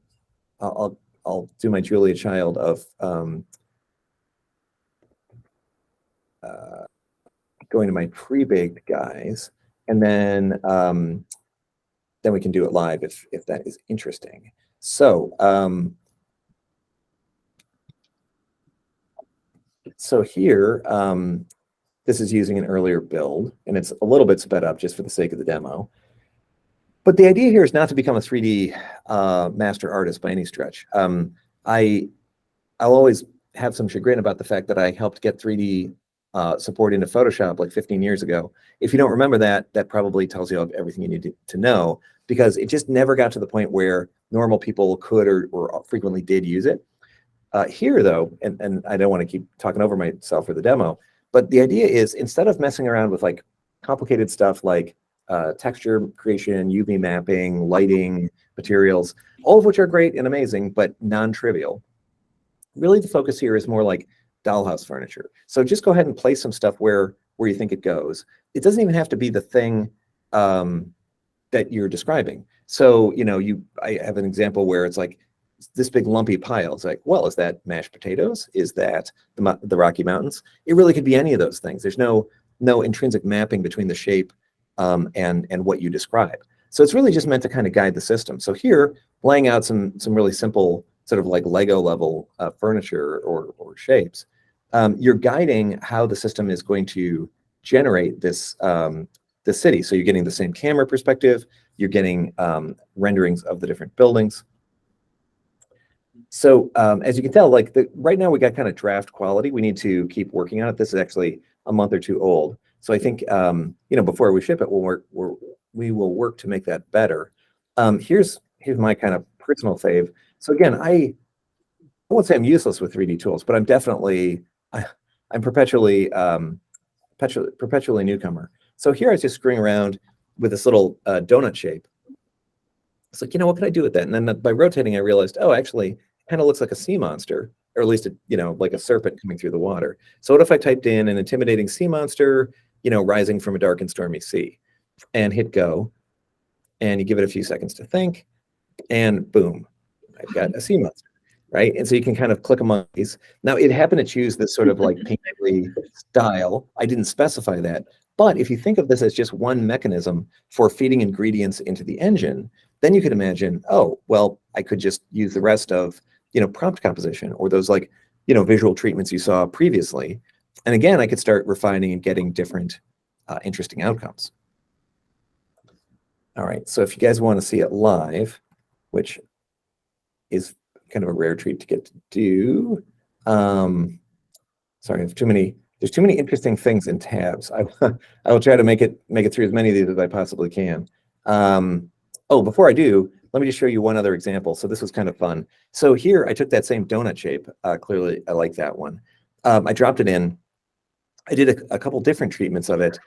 I'll do my Julia Child of going to my pre-baked guys, and then we can do it live if that is interesting. So so here, this is using an earlier build, and it's a little bit sped up just for the sake of the demo. But the idea here is not to become a 3D master artist by any stretch. I'll always have some chagrin about the fact that I helped get 3D support into Photoshop like 15 years ago. If you don't remember that, that probably tells you everything you need to know, because it just never got to the point where normal people could or frequently did use it. Here, though, and I don't want to keep talking over myself for the demo, but the idea is, instead of messing around with like complicated stuff like texture creation, UV mapping, lighting, materials, all of which are great and amazing, but non-trivial, really the focus here is more like dollhouse furniture. So just go ahead and place some stuff where you think it goes. It doesn't even have to be the thing that you're describing. So, I have an example where it's like this big lumpy pile. It's like, well, is that mashed potatoes? Is that the Rocky Mountains? It really could be any of those things. There's no intrinsic mapping between the shape and what you describe. So it's really just meant to kind of guide the system. So here, laying out some really simple sort of like Lego level furniture or shapes, you're guiding how the system is going to generate this the city. So you're getting the same camera perspective, you're getting renderings of the different buildings. So as you can tell, like right now we got kind of draft quality. We need to keep working on it. This is actually a month or two old. So I think, you know, before we ship it, we will work to make that better. Here's my kind of personal fave. So again, I won't say I'm useless with 3D tools, but I'm definitely, I'm perpetually newcomer. So here I was just screwing around with this little donut shape. It's like, you know, what can I do with that? And then by rotating, I realized, oh, actually, it kind of looks like a sea monster, or at least, you know, like a serpent coming through the water. So what if I typed in an intimidating sea monster, you know, rising from a dark and stormy sea, and hit go, and you give it a few seconds to think, and boom, I've got a sea monster, right? And so you can kind of click among these. Now, it happened to choose this sort of like painterly style. I didn't specify that. But if you think of this as just one mechanism for feeding ingredients into the engine, then you could imagine, oh, well, I could just use the rest of, you know, prompt composition or those like, you know, visual treatments you saw previously. And again, I could start refining and getting different interesting outcomes. All right, so if you guys want to see it live, which is kind of a rare treat to get to do. Sorry, there's too many interesting things in tabs. I will try to make it through as many of these as I possibly can. Oh, before I do, let me just show you one other example. So this was kind of fun. So here I took that same donut shape. Clearly, I like that one. I dropped it in. I did a couple different treatments of it.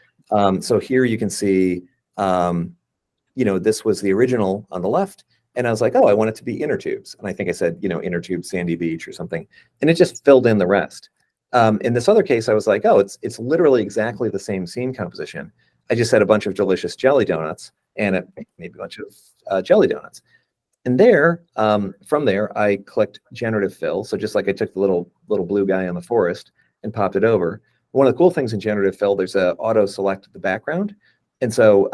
So here you can see, you know, this was the original on the left. And I was like, oh, I want it to be inner tubes. And I think I said, you know, inner tube sandy beach or something. And it just filled in the rest. In this other case, I was like, oh, it's literally exactly the same scene composition. I just had a bunch of delicious jelly donuts and maybe a bunch of jelly donuts. And there, from there, I clicked generative fill. So just like I took the little blue guy on the forest and popped it over. One of the cool things in generative fill, there's a auto select the background. And so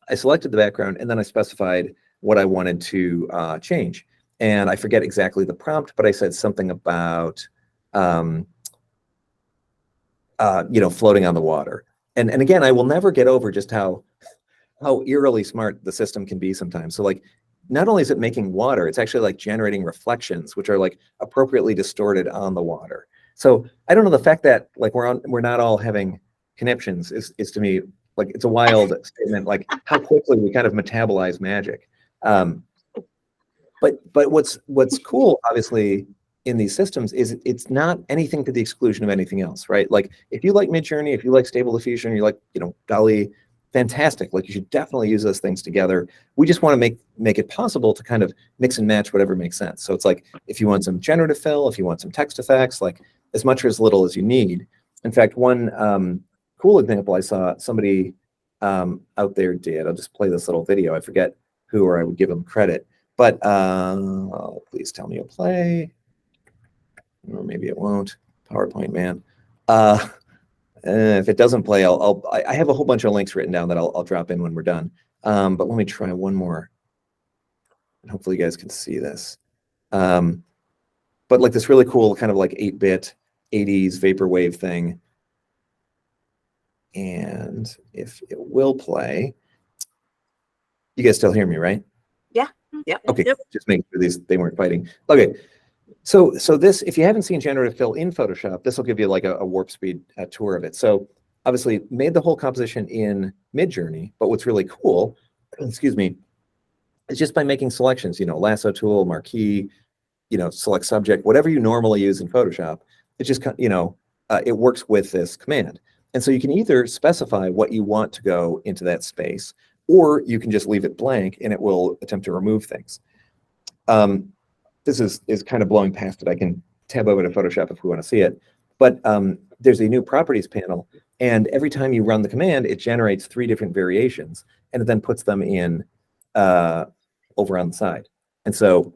I selected the background and then I specified what I wanted to change. And I forget exactly the prompt, but I said something about, you know, floating on the water. And again, I will never get over just how eerily smart the system can be sometimes. So like, not only is it making water, it's actually like generating reflections, which are like appropriately distorted on the water. So I don't know, the fact that like we're not all having conniptions is to me, like, it's a wild statement, like how quickly we kind of metabolize magic. But what's cool, obviously, in these systems is it's not anything to the exclusion of anything else, right? Like if you like Midjourney, if you like Stable Diffusion, you like, you know, DALL-E, fantastic. Like you should definitely use those things together. We just want to make it possible to kind of mix and match whatever makes sense. So it's like, if you want some generative fill, if you want some text effects, like as much or as little as you need. In fact, one cool example I saw somebody out there did, I'll just play this little video. I forget who, or I would give them credit, but please tell me you'll play. Or maybe it won't. PowerPoint man. If it doesn't play, I have a whole bunch of links written down that I'll drop in when we're done. But let me try one more. And hopefully you guys can see this. But like this really cool kind of like 8-bit 80s vaporwave thing. And if it will play, you guys still hear me, right? Yeah. Yep. Okay. Yep. Just making sure they weren't fighting. Okay. So this, if you haven't seen generative fill in Photoshop, this will give you like a warp speed tour of it. So obviously made the whole composition in Midjourney, but what's really cool, excuse me, is just by making selections, you know, lasso tool, marquee, you know, select subject, whatever you normally use in Photoshop, it just, you know, it works with this command. And so you can either specify what you want to go into that space, or you can just leave it blank and it will attempt to remove things. This is kind of blowing past it. I can tab over to Photoshop if we want to see it. But there's a new properties panel, and every time you run the command, it generates 3 different variations, and it then puts them in over on the side. And so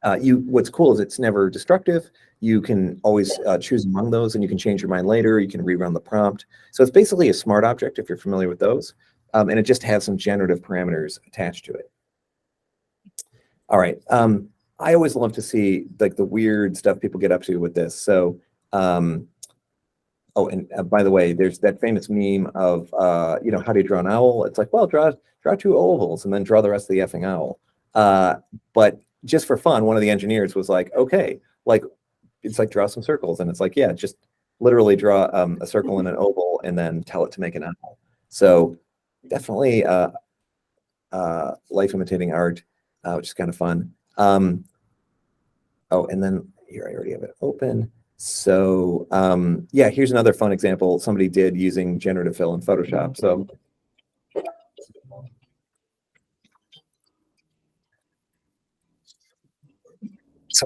what's cool is it's never destructive. You can always choose among those, and you can change your mind later. You can rerun the prompt. So it's basically a smart object, if you're familiar with those. And it just has some generative parameters attached to it. All right. I always love to see like the weird stuff people get up to with this. So, oh, and by the way, there's that famous meme of, you know, how do you draw an owl? It's like, well, draw two ovals and then draw the rest of the effing owl. But just for fun, one of the engineers was like, okay, like, it's like draw some circles. And it's like, yeah, just literally draw a circle and an oval and then tell it to make an owl. So definitely life imitating art, which is kind of fun. Oh, and then here I already have it open. So yeah, here's another fun example somebody did using generative fill in Photoshop. So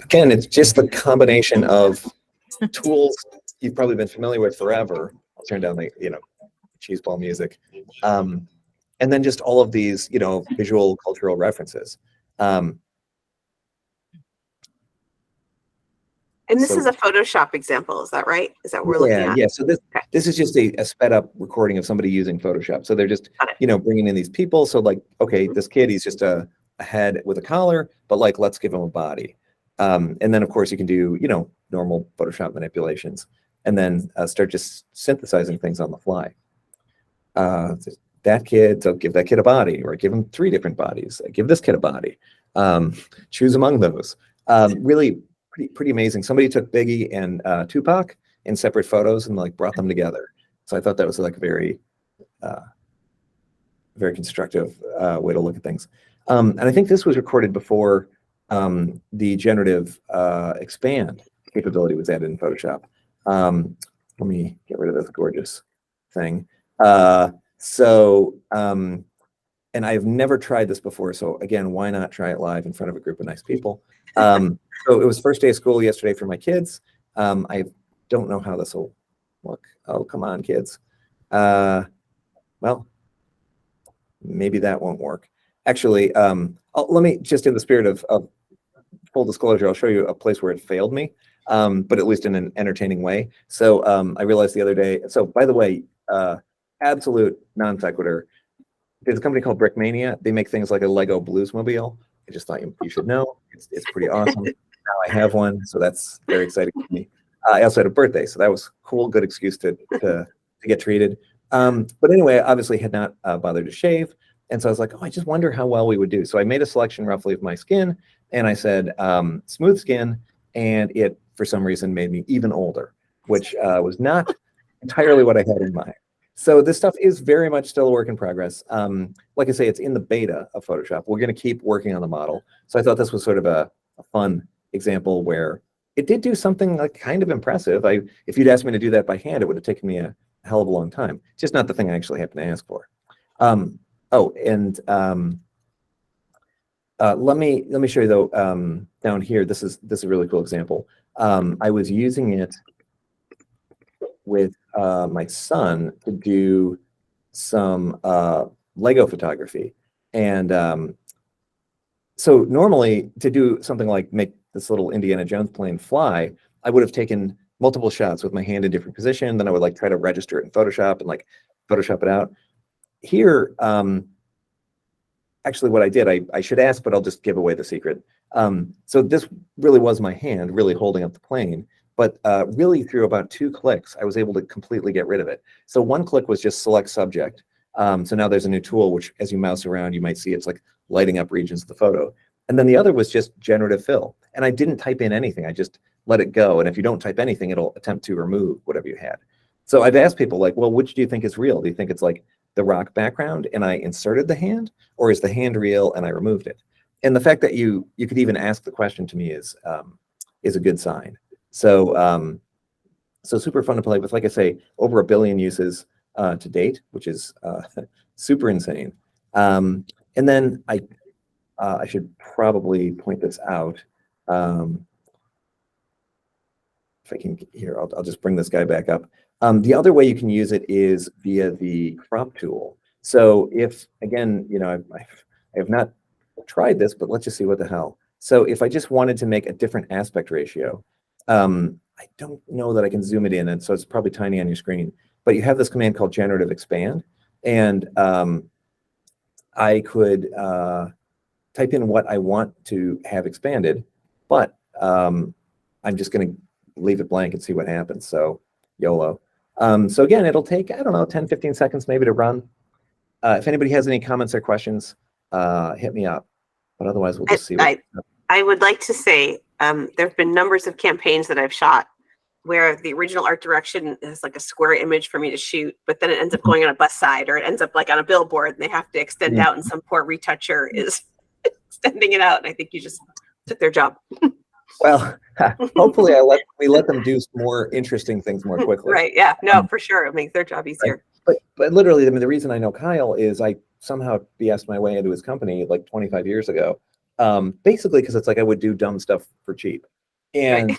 again, it's just the combination of tools you've probably been familiar with forever. I'll turn down the, you know, cheese ball music. And then just all of these, you know, visual cultural references. And this So- is a Photoshop example, is that right? Is that what we're looking at? Yeah. So this is just a sped up recording of somebody using Photoshop. So they're just, you know, bringing in these people. So like, okay, this kid, he's just a head with a collar, but like, let's give him a body. And then of course you can do, you know, normal Photoshop manipulations and then start just synthesizing things on the fly. That kid, so give that kid a body, or give him 3 different bodies. Give this kid a body. Choose among those. Really pretty amazing. Somebody took Biggie and Tupac in separate photos and like brought them together. So I thought that was like very constructive way to look at things. And I think this was recorded before the generative expand capability was added in Photoshop. Let me get rid of this gorgeous thing. And I've never tried this before. So again, why not try it live in front of a group of nice people? So it was first day of school yesterday for my kids. I don't know how this will look. Oh, come on, kids. Well, maybe that won't work. Actually, let me just, in the spirit of full disclosure, I'll show you a place where it failed me, but at least in an entertaining way. So I realized the other day, so by the way, absolute non sequitur. There's a company called Brickmania. They make things like a Lego Bluesmobile. I just thought you should know. It's pretty awesome. Now I have one, so that's very exciting for me. I also had a birthday, so that was cool. Good excuse to get treated. But anyway, I obviously had not bothered to shave. And so I was like, oh, I just wonder how well we would do. So I made a selection roughly of my skin, and I said smooth skin, and it, for some reason, made me even older, which was not entirely what I had in mind. So this stuff is very much still a work in progress. Like I say, it's in the beta of Photoshop. We're going to keep working on the model. So I thought this was sort of a fun example where it did do something like kind of impressive. If you'd asked me to do that by hand, it would have taken me a hell of a long time. Just not the thing I actually happened to ask for. Let me show you though, down here, this is a really cool example. I was using it with my son to do some Lego photography. And so normally to do something like make this little Indiana Jones plane fly, I would have taken multiple shots with my hand in different position. Then I would like try to register it in Photoshop and like Photoshop it out. Here, actually what I did, I should ask, but I'll just give away the secret. So this really was my hand really holding up the plane. But really through about 2 clicks, I was able to completely get rid of it. So 1 click was just select subject. So now there's a new tool, which as you mouse around, you might see it's like lighting up regions of the photo. And then the other was just generative fill. And I didn't type in anything. I just let it go. And if you don't type anything, it'll attempt to remove whatever you had. So I've asked people like, well, which do you think is real? Do you think it's like the rock background and I inserted the hand, or is the hand real and I removed it? And the fact that you could even ask the question to me is a good sign. So so super fun to play with. Like I say, over 1 billion uses to date, which is super insane. And then I should probably point this out. If I can here, I'll just bring this guy back up. The other way you can use it is via the crop tool. So if, again, you know, I have not tried this, but let's just see what the hell. So if I just wanted to make a different aspect ratio, I don't know that I can zoom it in, and so it's probably tiny on your screen, but you have this command called generative expand, and I could type in what I want to have expanded, but I'm just going to leave it blank and see what happens. So YOLO. So again, it'll take, I don't know, 10, 15 seconds maybe to run. If anybody has any comments or questions, hit me up. But otherwise, we'll just see. I would like to say there have been numbers of campaigns that I've shot where the original art direction is like a square image for me to shoot, but then it ends up going on a bus side, or it ends up like on a billboard and they have to extend out, and some poor retoucher is extending it out. And I think you just took their job. Well, hopefully we let them do more interesting things more quickly. Right. Yeah. No, for sure. It makes their job easier. Right. But literally, I mean, the reason I know Kyle is I somehow BS'd my way into his company like 25 years ago. Basically because it's like I would do dumb stuff for cheap. And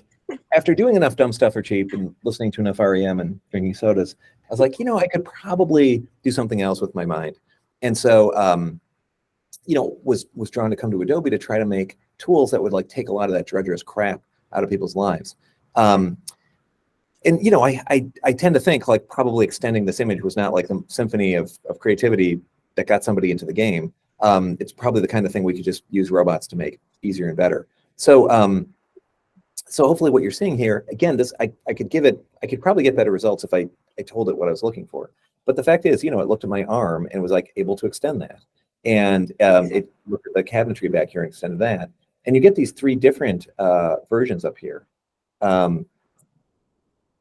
after doing enough dumb stuff for cheap and listening to enough REM and drinking sodas, I was like, I could probably do something else with my mind. And so, was drawn to come to Adobe to try to make tools that would like take a lot of that drudgerous crap out of people's lives. And I tend to think like probably extending this image was not like the symphony of creativity that got somebody into the game. It's probably the kind of thing we could just use robots to make easier and better. So so hopefully what you're seeing here, again, I could probably get better results if I told it what I was looking for. But the fact is, it looked at my arm and was like able to extend that. And it looked at the cabinetry back here and extended that. And you get these 3 different versions up here. I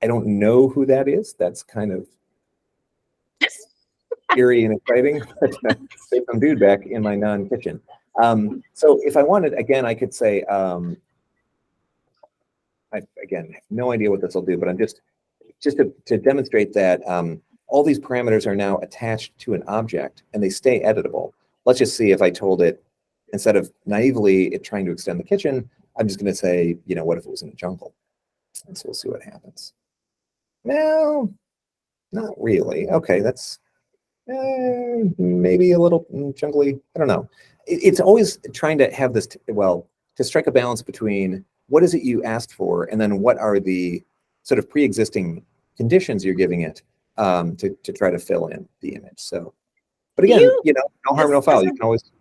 don't know who that is. That's kind of eerie and exciting, but there's some dude back in my non-kitchen. So if I wanted, again, I could say, I have no idea what this will do, but I'm just to demonstrate that all these parameters are now attached to an object and they stay editable. Let's just see if I told it, instead of naively it trying to extend the kitchen, I'm just going to say, what if it was in a jungle? And so we'll see what happens. No, not really. Okay, that's maybe a little jungly. I don't know. It's always trying to have this, to strike a balance between what is it you asked for, and then what are the sort of pre-existing conditions you're giving it to try to fill in the image. So, but again, no harm, no foul. You can always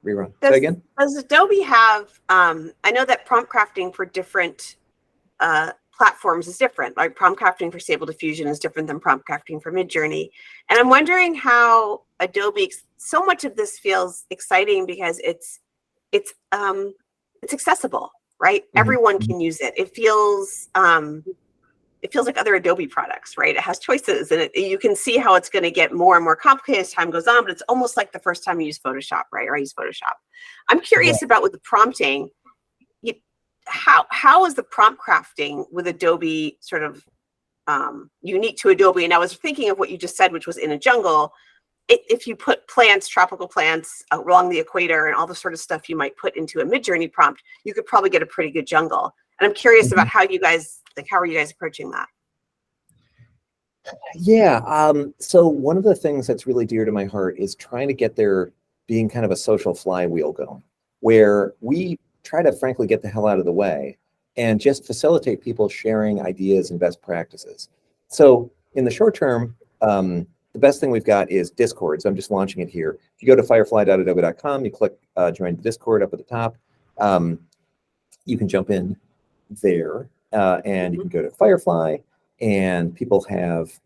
rerun. Say again? Does Adobe have, I know that prompt crafting for different platforms is different. Like prompt crafting for Stable Diffusion is different than prompt crafting for Midjourney. And I'm wondering how Adobe, so much of this feels exciting because it's accessible, right? Mm-hmm. Everyone can use it. It feels like other Adobe products, right? It has choices, and you can see how it's going to get more and more complicated as time goes on, but it's almost like the first time you use Photoshop, right? Or I use Photoshop. I'm curious about with the prompting, how is the prompt crafting with Adobe sort of unique to Adobe? And I was thinking of what you just said, which was in a jungle. If you put plants, tropical plants along the equator and all the sort of stuff you might put into a Midjourney prompt, you could probably get a pretty good jungle. And I'm curious about how you guys, how are you guys approaching that? Yeah, so one of the things that's really dear to my heart is trying to get there being kind of a social flywheel going, where we try to frankly get the hell out of the way and just facilitate people sharing ideas and best practices. So in the short term, the best thing we've got is Discord. So I'm just launching it here. If you go to firefly.adobe.com, you click join the Discord up at the top. You can jump in there and you can go to Firefly, and people have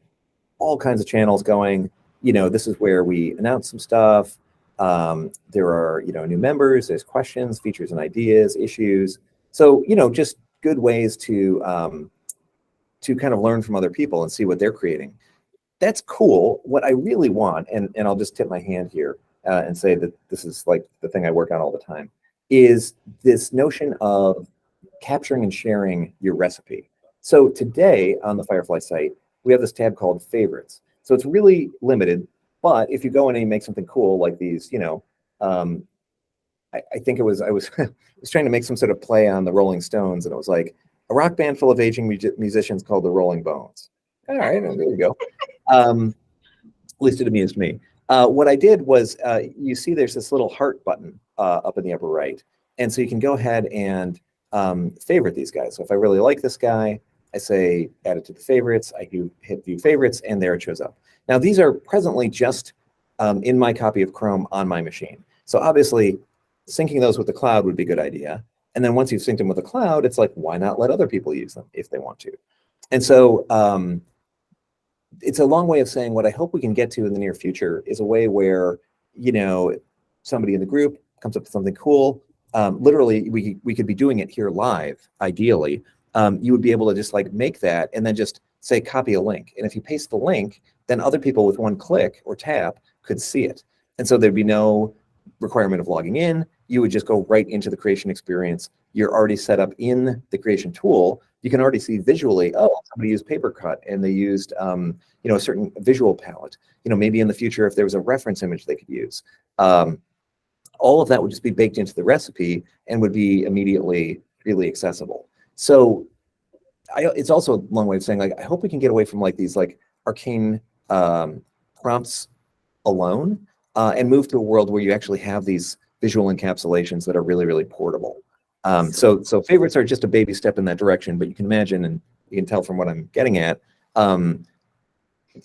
all kinds of channels going. This is where we announce some stuff. There are, new members, there's questions, features and ideas, issues. So, just good ways to kind of learn from other people and see what they're creating. That's cool. What I really want, and I'll just tip my hand here and say that this is like the thing I work on all the time, is this notion of capturing and sharing your recipe. So today on the Firefly site, we have this tab called favorites. So it's really limited, but if you go in and you make something cool like these, I think I was trying to make some sort of play on the Rolling Stones, and it was like a rock band full of aging musicians called the Rolling Bones. All right, there you go. At least it amused me. What I did was, you see there's this little heart button up in the upper right. And so you can go ahead and favorite these guys. So if I really like this guy, I say add it to the favorites. I do hit view favorites, and there it shows up. Now these are presently just in my copy of Chrome on my machine. So obviously syncing those with the cloud would be a good idea. And then once you've synced them with the cloud, it's like, why not let other people use them if they want to? And so it's a long way of saying what I hope we can get to in the near future is a way where, you know, somebody in the group comes up with something cool. Literally, we could be doing it here live, ideally. You would be able to just like make that and then just say copy a link. And if you paste the link, then other people with one click or tap could see it. And so there'd be no requirement of logging in. You would just go right into the creation experience. You're already set up in the creation tool. You can already see visually, oh, somebody used PaperCut and they used you know, a certain visual palette. You know, maybe in the future, if there was a reference image they could use. All of that would just be baked into the recipe and would be immediately really accessible. So it's also a long way of saying, like, I hope we can get away from like these like arcane prompts alone and move to a world where you actually have these visual encapsulations that are really, really portable. So favorites are just a baby step in that direction, but you can imagine, and you can tell from what I'm getting at,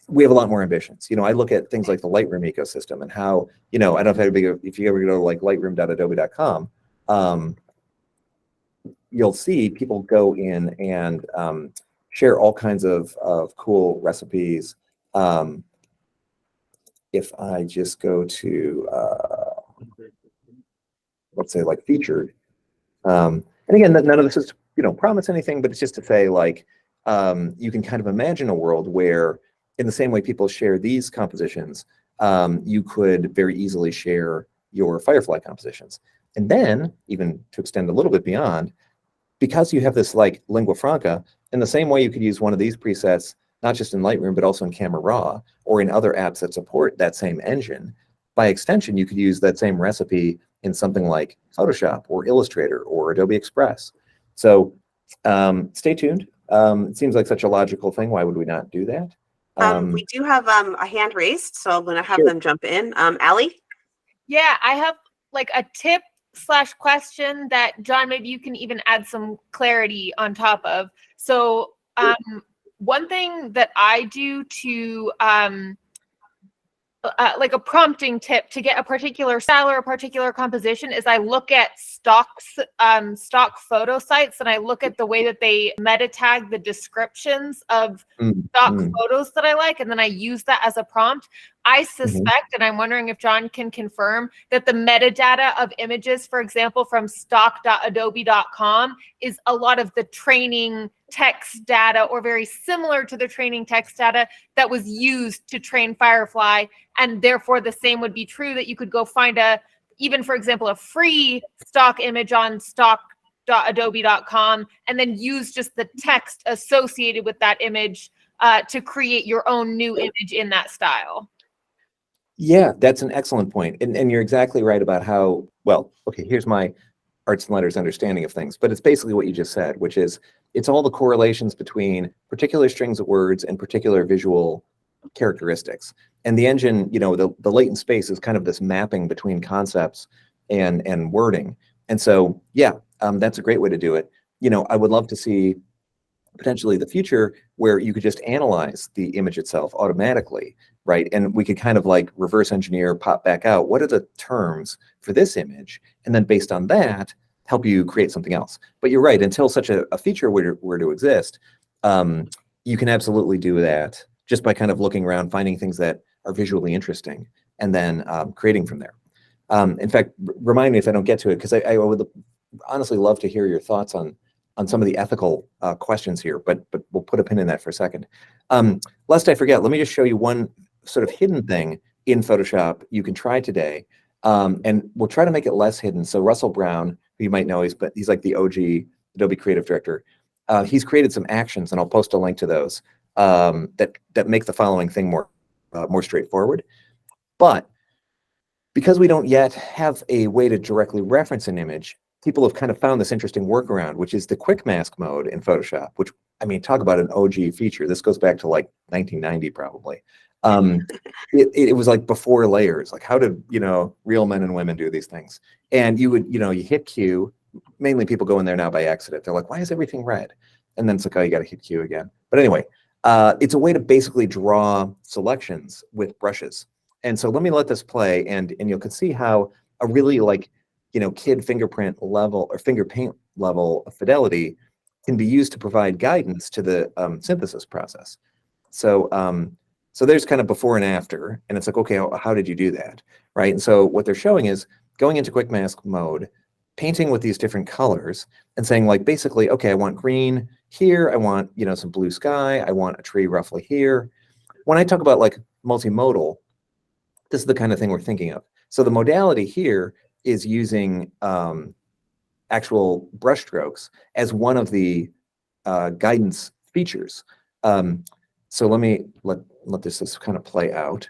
we have a lot more ambitions. You know, I look at things like the Lightroom ecosystem and how, you know, I don't know if you ever go to like lightroom.adobe.com, you'll see people go in and share all kinds of cool recipes. If I just go to, let's say like featured, and again, none of this is, you know, promise anything, but it's just to say like, you can kind of imagine a world where in the same way people share these compositions, you could very easily share your Firefly compositions. And then, even to extend a little bit beyond, because you have this like lingua franca, in the same way you could use one of these presets, not just in Lightroom, but also in Camera Raw or in other apps that support that same engine. By extension, you could use that same recipe in something like Photoshop or Illustrator or Adobe Express. So stay tuned. It seems like such a logical thing. Why would we not do that? We do have a hand raised, so I'm going to have them jump in. Allie? Yeah, I have like a tip / question that, John, maybe you can even add some clarity on top of. So one thing that I do to like a prompting tip to get a particular style or a particular composition is I look at stock photo sites, and I look at the way that they meta tag the descriptions of stock photos that I like, and then I use that as a prompt. I suspect, and I'm wondering if John can confirm, that the metadata of images, for example, from stock.adobe.com is a lot of the training text data, or very similar to the training text data that was used to train Firefly. And therefore the same would be true, that you could go find even for example, a free stock image on stock.adobe.com and then use just the text associated with that image to create your own new image in that style. Yeah, that's an excellent point. And you're exactly right about how, well, okay, here's my arts and letters understanding of things, but it's basically what you just said, which is it's all the correlations between particular strings of words and particular visual characteristics. And the engine, you know, the latent space is kind of this mapping between concepts and wording. And so, yeah, that's a great way to do it. You know, I would love to see potentially the future where you could just analyze the image itself automatically, right? And we could kind of like reverse engineer, pop back out, what are the terms for this image? And then based on that, help you create something else. But you're right, until such a feature were to exist, you can absolutely do that just by kind of looking around, finding things that are visually interesting, and then creating from there. In fact, remind me if I don't get to it, because I would honestly love to hear your thoughts on some of the ethical questions here, but we'll put a pin in that for a second. Lest I forget, let me just show you one sort of hidden thing in Photoshop you can try today, and we'll try to make it less hidden. So Russell Brown, who you might know, he's like the OG Adobe Creative Director. He's created some actions, and I'll post a link to those that make the following thing more straightforward. But because we don't yet have a way to directly reference an image, people have kind of found this interesting workaround, which is the quick mask mode in Photoshop, which, I mean, talk about an OG feature. This goes back to like 1990 probably. It was like before layers, like how did, you know, real men and women do these things? And you would, you know, you hit Q, mainly people go in there now by accident. They're like, why is everything red? And then it's like, oh, you got to hit Q again. But anyway, it's a way to basically draw selections with brushes. And so let me let this play, and you can see how a really like kid fingerprint level or finger paint level of fidelity can be used to provide guidance to the synthesis process. So so there's kind of before and after, and it's like, okay, how did you do that, right? And so what they're showing is going into quick mask mode, painting with these different colors, and saying like, basically, okay, I want green here, I want some blue sky, I want a tree roughly here. When I talk about like multimodal, this is the kind of thing we're thinking of. So the modality here is using actual brushstrokes as one of the guidance features. So let me let this kind of play out.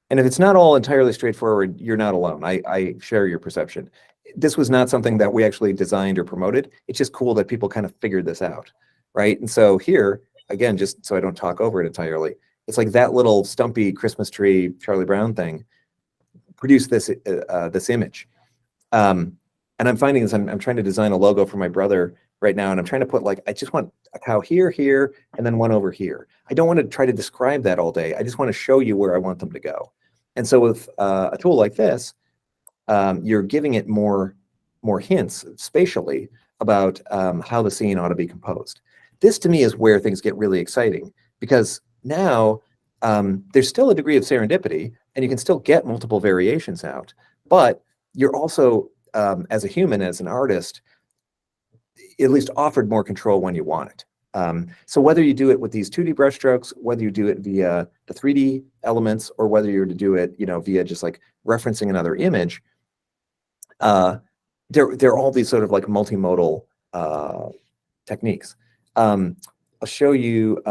And if it's not all entirely straightforward, you're not alone. I share your perception. This was not something that we actually designed or promoted. It's just cool that people kind of figured this out, right? And so here, again, just so I don't talk over it entirely, it's like that little stumpy Christmas tree Charlie Brown thing produced this this image. And I'm finding this, I'm trying to design a logo for my brother right now, and I'm trying to put like, I just want a cow here, here, and then one over here. I don't want to try to describe that all day. I just want to show you where I want them to go. And so with a tool like this, you're giving it more hints spatially about how the scene ought to be composed. This to me is where things get really exciting, because now there's still a degree of serendipity, and you can still get multiple variations out, but you're also, as a human, as an artist, at least offered more control when you want it. So whether you do it with these 2D brushstrokes, whether you do it via the 3D elements, or whether you're to do it, via just like referencing another image, there are all these sort of like multimodal techniques. I'll show you.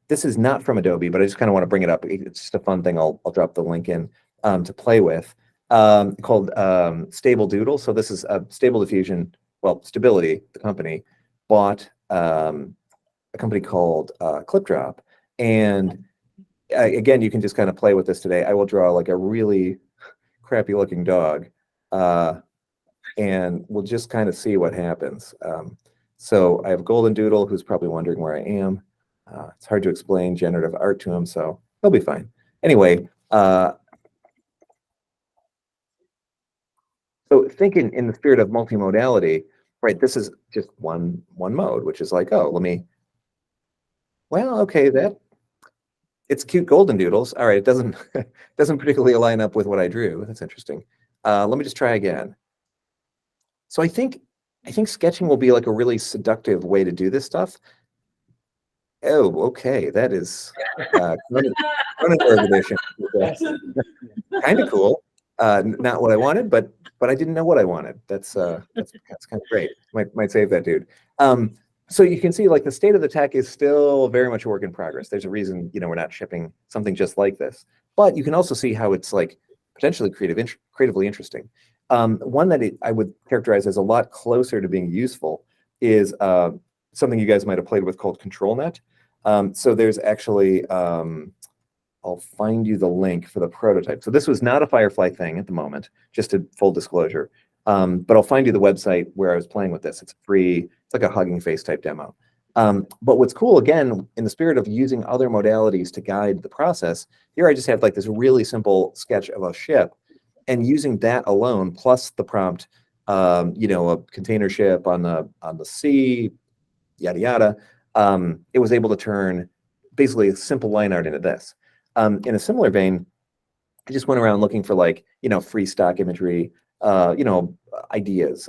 This is not from Adobe, but I just kind of want to bring it up. It's just a fun thing. I'll drop the link in to play with. Called Stable Doodle. So this is a Stable Diffusion. Well, Stability, the company, bought a company called ClipDrop. And again, you can just kind of play with this today. I will draw like a really crappy looking dog, and we'll just kind of see what happens. So I have Golden Doodle, who's probably wondering where I am. It's hard to explain generative art to him, so he'll be fine. Anyway, so thinking in the spirit of multimodality, right, this is just one mode, which is like, oh, well, okay, it's cute golden doodles. All right, it doesn't particularly line up with what I drew. That's interesting. Let me just try again. So I think sketching will be like a really seductive way to do this stuff. Oh, okay, that is Cronenberg edition. Kind of cool. Not what I wanted, but I didn't know what I wanted. That's kind of great. Might save that dude. So you can see like the state of the tech is still very much a work in progress. There's a reason we're not shipping something just like this, but you can also see how it's like potentially creatively interesting. One that I would characterize as a lot closer to being useful is something you guys might have played with called ControlNet. So there's actually I'll find you the link for the prototype. So this was not a Firefly thing at the moment, just a full disclosure. But I'll find you the website where I was playing with this. It's free. It's like a Hugging Face type demo. But what's cool, again, in the spirit of using other modalities to guide the process, here I just have like this really simple sketch of a ship, and using that alone, plus the prompt, a container ship on the sea, yada yada, it was able to turn basically a simple line art into this. In a similar vein, I just went around looking for like, free stock imagery, ideas,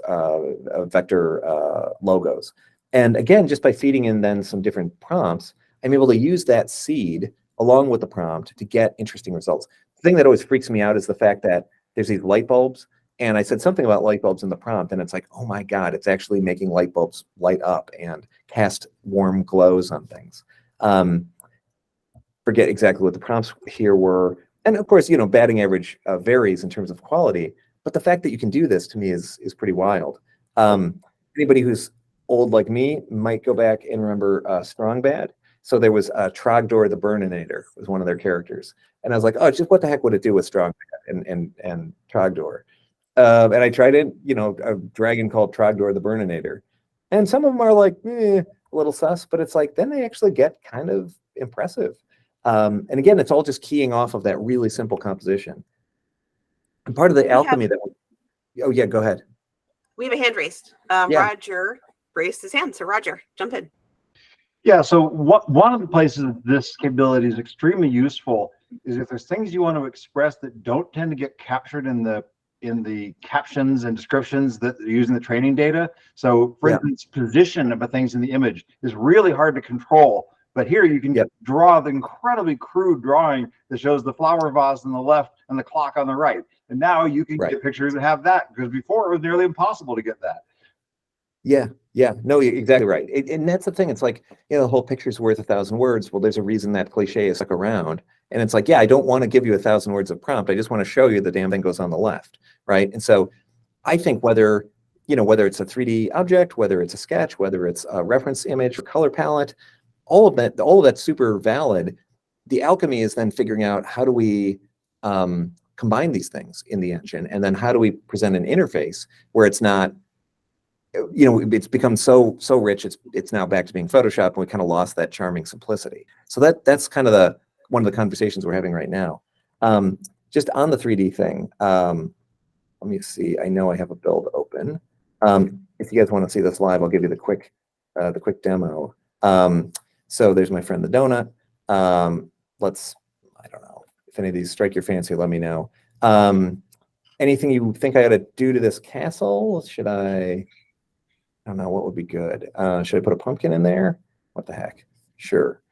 vector logos. And again, just by feeding in then some different prompts, I'm able to use that seed along with the prompt to get interesting results. The thing that always freaks me out is the fact that there's these light bulbs, and I said something about light bulbs in the prompt, and it's like, oh my God, it's actually making light bulbs light up and cast warm glows on things. Forget exactly what the prompts here were. And of course, batting average varies in terms of quality, but the fact that you can do this to me is pretty wild. Anybody who's old like me might go back and remember Strong Bad. So there was Trogdor the Burninator was one of their characters. And I was like, oh, just what the heck would it do with Strong Bad and Trogdor? And I tried it, a dragon called Trogdor the Burninator. And some of them are like, a little sus, but it's like, then they actually get kind of impressive. And again, it's all just keying off of that really simple composition. And part of the We have- alchemy that, oh yeah, go ahead. We have a hand raised. Yeah. Roger raised his hand. So Roger, jump in. Yeah, so one of the places this capability is extremely useful is if there's things you want to express that don't tend to get captured in the captions and descriptions that are using the training data. So for instance, position of things in the image is really hard to control. But here you can draw the incredibly crude drawing that shows the flower vase on the left and the clock on the right. And now you can get pictures that have that, because before it was nearly impossible to get that. Yeah, yeah, no, you're exactly right. And that's the thing. It's like, you know, the whole picture's worth 1,000 words. Well, there's a reason that cliche is stuck around. And it's like, yeah, I don't want to give you 1,000 words of prompt. I just want to show you the damn thing goes on the left, right? And so I think whether, you know, whether it's a 3D object, whether it's a sketch, whether it's a reference image or color palette, all of that's super valid. The alchemy is then figuring out how do we combine these things in the engine, and then how do we present an interface where it's not, you know, it's become so rich, it's now back to being Photoshop, and we kind of lost that charming simplicity. So that's kind of one of the conversations we're having right now. Just on the 3D thing, let me see. I know I have a build open. If you guys want to see this live, I'll give you the quick demo. So there's my friend the donut. I don't know if any of these strike your fancy. Let me know. Anything you think I ought to do to this castle? Should I don't know, what would be good. Should I put a pumpkin in there? What the heck? Sure.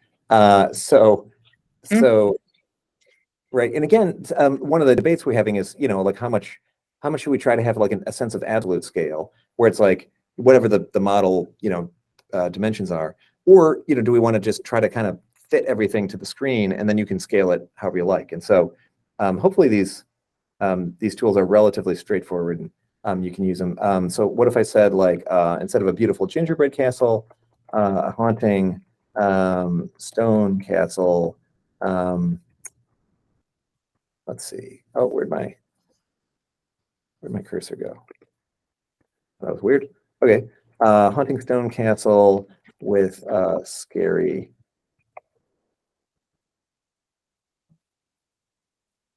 So right. And again, one of the debates we're having is, you know, like how much should we try to have like a sense of absolute scale, where it's like whatever the model, you know, dimensions are, or, you know, do we want to just try to kind of fit everything to the screen, and then you can scale it however you like. And so hopefully these tools are relatively straightforward, and you can use them. So what if I said, like, instead of a beautiful gingerbread castle, a haunting stone castle. Let's see. Oh, where'd my cursor go? That was weird. Okay. Haunting stone castle with scary.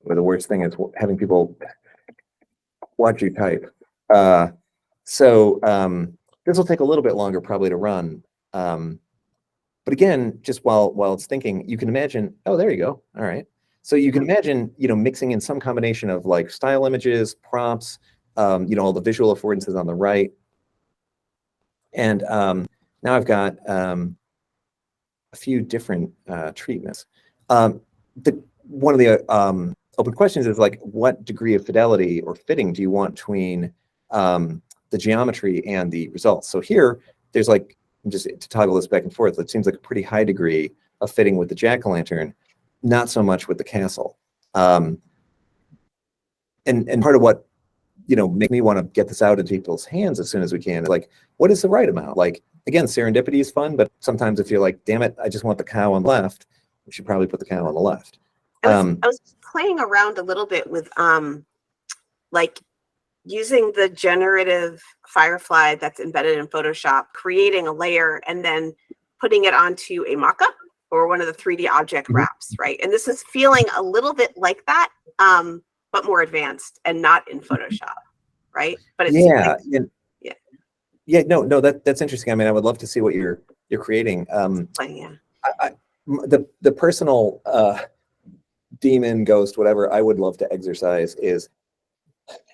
Where the worst thing is having people watch you type. So this will take a little bit longer probably to run. But again, just while it's thinking, you can imagine, oh, there you go. All right. So you can imagine, you know, mixing in some combination of like style images, prompts, you know, all the visual affordances on the right. And now I've got a few different treatments. One of the open questions is like, what degree of fidelity or fitting do you want between the geometry and the results? So here, there's like, just to toggle this back and forth, it seems like a pretty high degree of fitting with the jack-o'-lantern, not so much with the castle. And part of what, you know, make me want to get this out into people's hands as soon as we can is like, what is the right amount? Like, again, serendipity is fun, but sometimes if you're like, damn it, I just want the cow on the left, we should probably put the cow on the left. I was playing around a little bit with like using the generative Firefly that's embedded in Photoshop, creating a layer and then putting it onto a mock-up or one of the 3D object wraps, right? And this is feeling a little bit like that, but more advanced and not in Photoshop, right? But it's no, that's interesting. I mean, I would love to see what you're creating. The personal demon, ghost, whatever I would love to exercise is,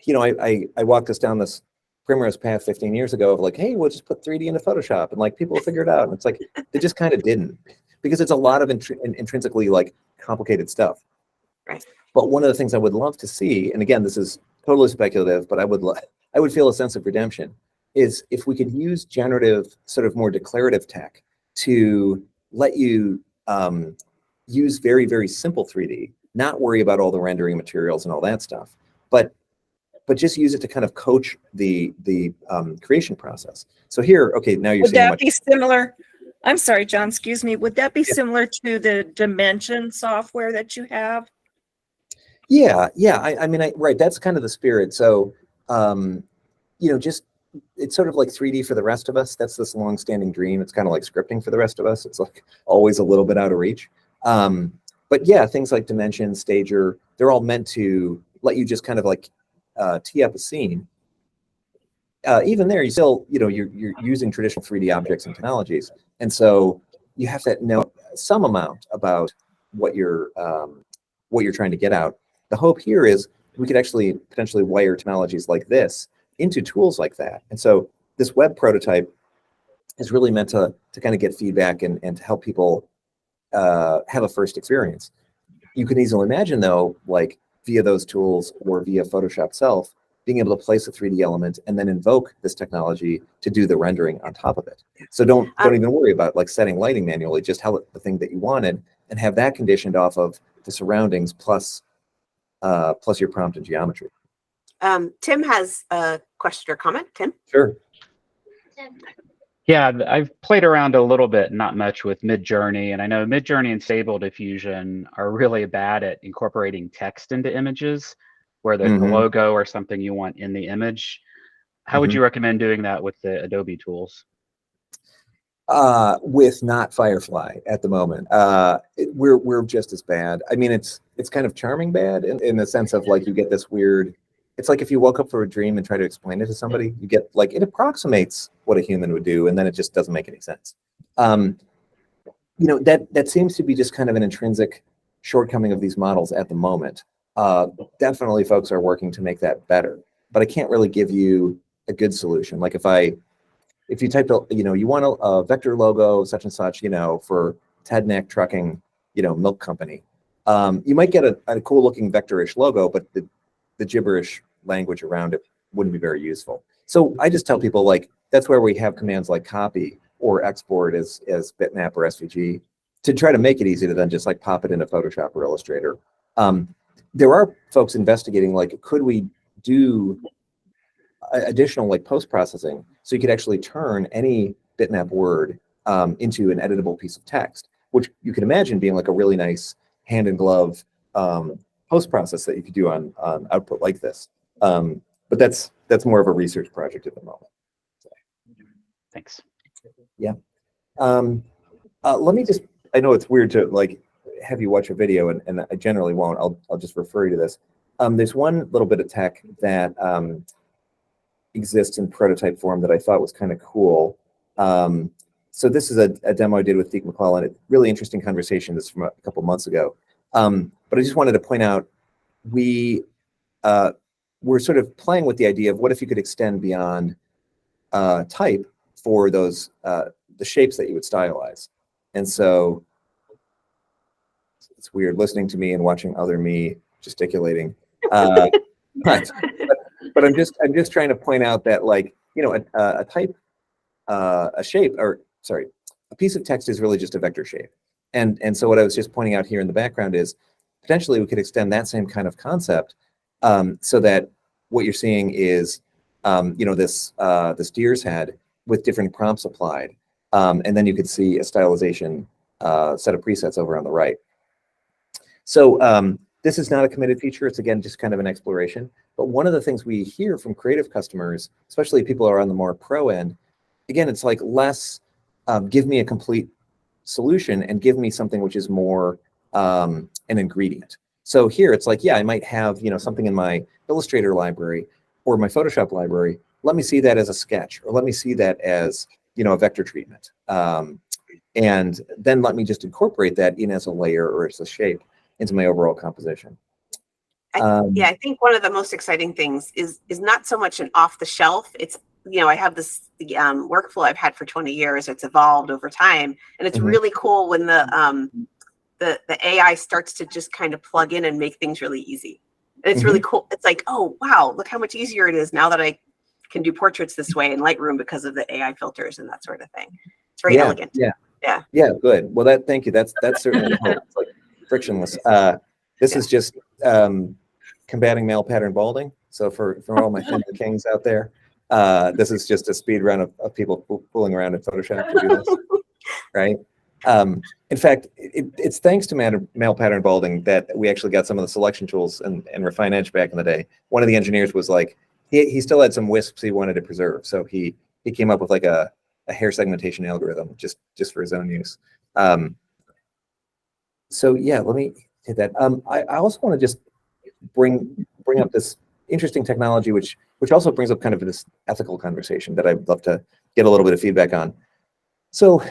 you know, I walked us down this primrose path 15 years ago of like, hey, we'll just put 3D into Photoshop and like people will figure it out. And it's like, they just kind of didn't, because it's a lot of intrinsically like complicated stuff. Right. But one of the things I would love to see, and again, this is totally speculative, but I would feel a sense of redemption, is if we could use generative, sort of more declarative tech to let you use very, very simple 3D, not worry about all the rendering materials and all that stuff, but just use it to kind of coach the creation process. So here, okay, now you're Would seeing that be similar? I'm sorry, John, excuse me. Would that be similar to the Dimension software that you have? Yeah. I mean, right. That's kind of the spirit. So, you know, just, it's sort of like 3D for the rest of us. That's this long-standing dream. It's kind of like scripting for the rest of us. It's like always a little bit out of reach. But yeah, things like Dimension, Stager, they're all meant to let you just kind of like tee up a scene. Even there, you still, you're using traditional 3D objects and technologies, and so you have to know some amount about what you're trying to get out. The hope here is we could actually potentially wire technologies like this into tools like that. And so this web prototype is really meant to kind of get feedback and to help people have a first experience. You can easily imagine, though, like via those tools or via Photoshop itself, being able to place a 3D element and then invoke this technology to do the rendering on top of it. So don't even worry about like setting lighting manually, just have the thing that you wanted and have that conditioned off of the surroundings plus your prompt and geometry. Tim has a question or comment. Tim? Sure. Yeah, I've played around a little bit, not much, with Midjourney, and I know Midjourney and Stable Diffusion are really bad at incorporating text into images, where there's a logo or something you want in the image. How would you recommend doing that with the Adobe tools? With not Firefly at the moment. We're just as bad. I mean, it's kind of charming bad in the sense of like you get this weird. It's like if you woke up from a dream and try to explain it to somebody, you get like it approximates what a human would do, and then it just doesn't make any sense. That seems to be just kind of an intrinsic shortcoming of these models at the moment. Definitely, folks are working to make that better, but I can't really give you a good solution. Like if you typed, you want a vector logo, such and such, for Ted Nack Trucking, milk company, you might get a cool looking vectorish logo, but the gibberish language around it wouldn't be very useful. So I just tell people like, that's where we have commands like copy or export as bitmap or SVG to try to make it easy to then just like pop it into Photoshop or Illustrator. There are folks investigating, like, could we do additional like post-processing so you could actually turn any bitmap word into an editable piece of text, which you can imagine being like a really nice hand in glove post-process that you could do on output like this. But that's more of a research project at the moment. Thanks. Yeah. Let me just, I know it's weird to like have you watch a video, and I generally won't. I'll just refer you to this. There's one little bit of tech that exists in prototype form that I thought was kind of cool. So this is a demo I did with Deke McClellan. A really interesting conversation. This is from a couple months ago. But I just wanted to point out, we're sort of playing with the idea of what if you could extend beyond type for those the shapes that you would stylize. And so it's weird listening to me and watching other me gesticulating. But I'm just trying to point out that, like, a type, a shape, or sorry, a piece of text is really just a vector shape. And so what I was just pointing out here in the background is potentially we could extend that same kind of concept so that what you're seeing is, this deer's head with different prompts applied. And then you could see a stylization set of presets over on the right. So this is not a committed feature. It's, again, just kind of an exploration. But one of the things we hear from creative customers, especially people who are on the more pro end, again, it's like less give me a complete solution and give me something which is more an ingredient. So here it's like, yeah, I might have, something in my Illustrator library or my Photoshop library. Let me see that as a sketch, or let me see that as, a vector treatment. And then let me just incorporate that in as a layer or as a shape into my overall composition. I think one of the most exciting things is not so much an off the shelf. It's, I have this workflow I've had for 20 years. It's evolved over time, and it's really cool when the AI starts to just kind of plug in and make things really easy. And it's really cool. It's like, oh wow, look how much easier it is now that I can do portraits this way in Lightroom because of the AI filters and that sort of thing. It's very elegant. Yeah, good. Well, thank you. That's certainly the hope. It's like frictionless. This is just combating male pattern balding. So for all my Finland kings out there, this is just a speed run of people fooling around in Photoshop to do this, right? In fact, it's thanks to male pattern balding that we actually got some of the selection tools and Refine Edge back in the day. One of the engineers was like, he still had some wisps he wanted to preserve, so he came up with like a hair segmentation algorithm just for his own use. So yeah, let me hit that. I also want to just bring bring up this interesting technology, which also brings up kind of this ethical conversation that I'd love to get a little bit of feedback on. So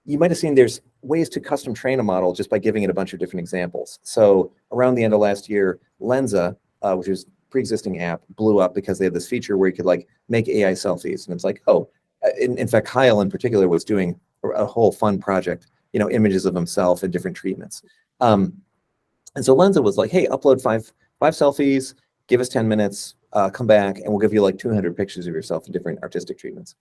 you might have seen there's ways to custom train a model just by giving it a bunch of different examples. So around the end of last year, Lensa, which is pre-existing app, blew up because they had this feature where you could like make AI selfies. And it's like, oh, in fact, Kyle in particular was doing a whole fun project, images of himself and different treatments. And so Lensa was like, hey, upload five selfies, give us 10 minutes, come back, and we'll give you like 200 pictures of yourself in different artistic treatments,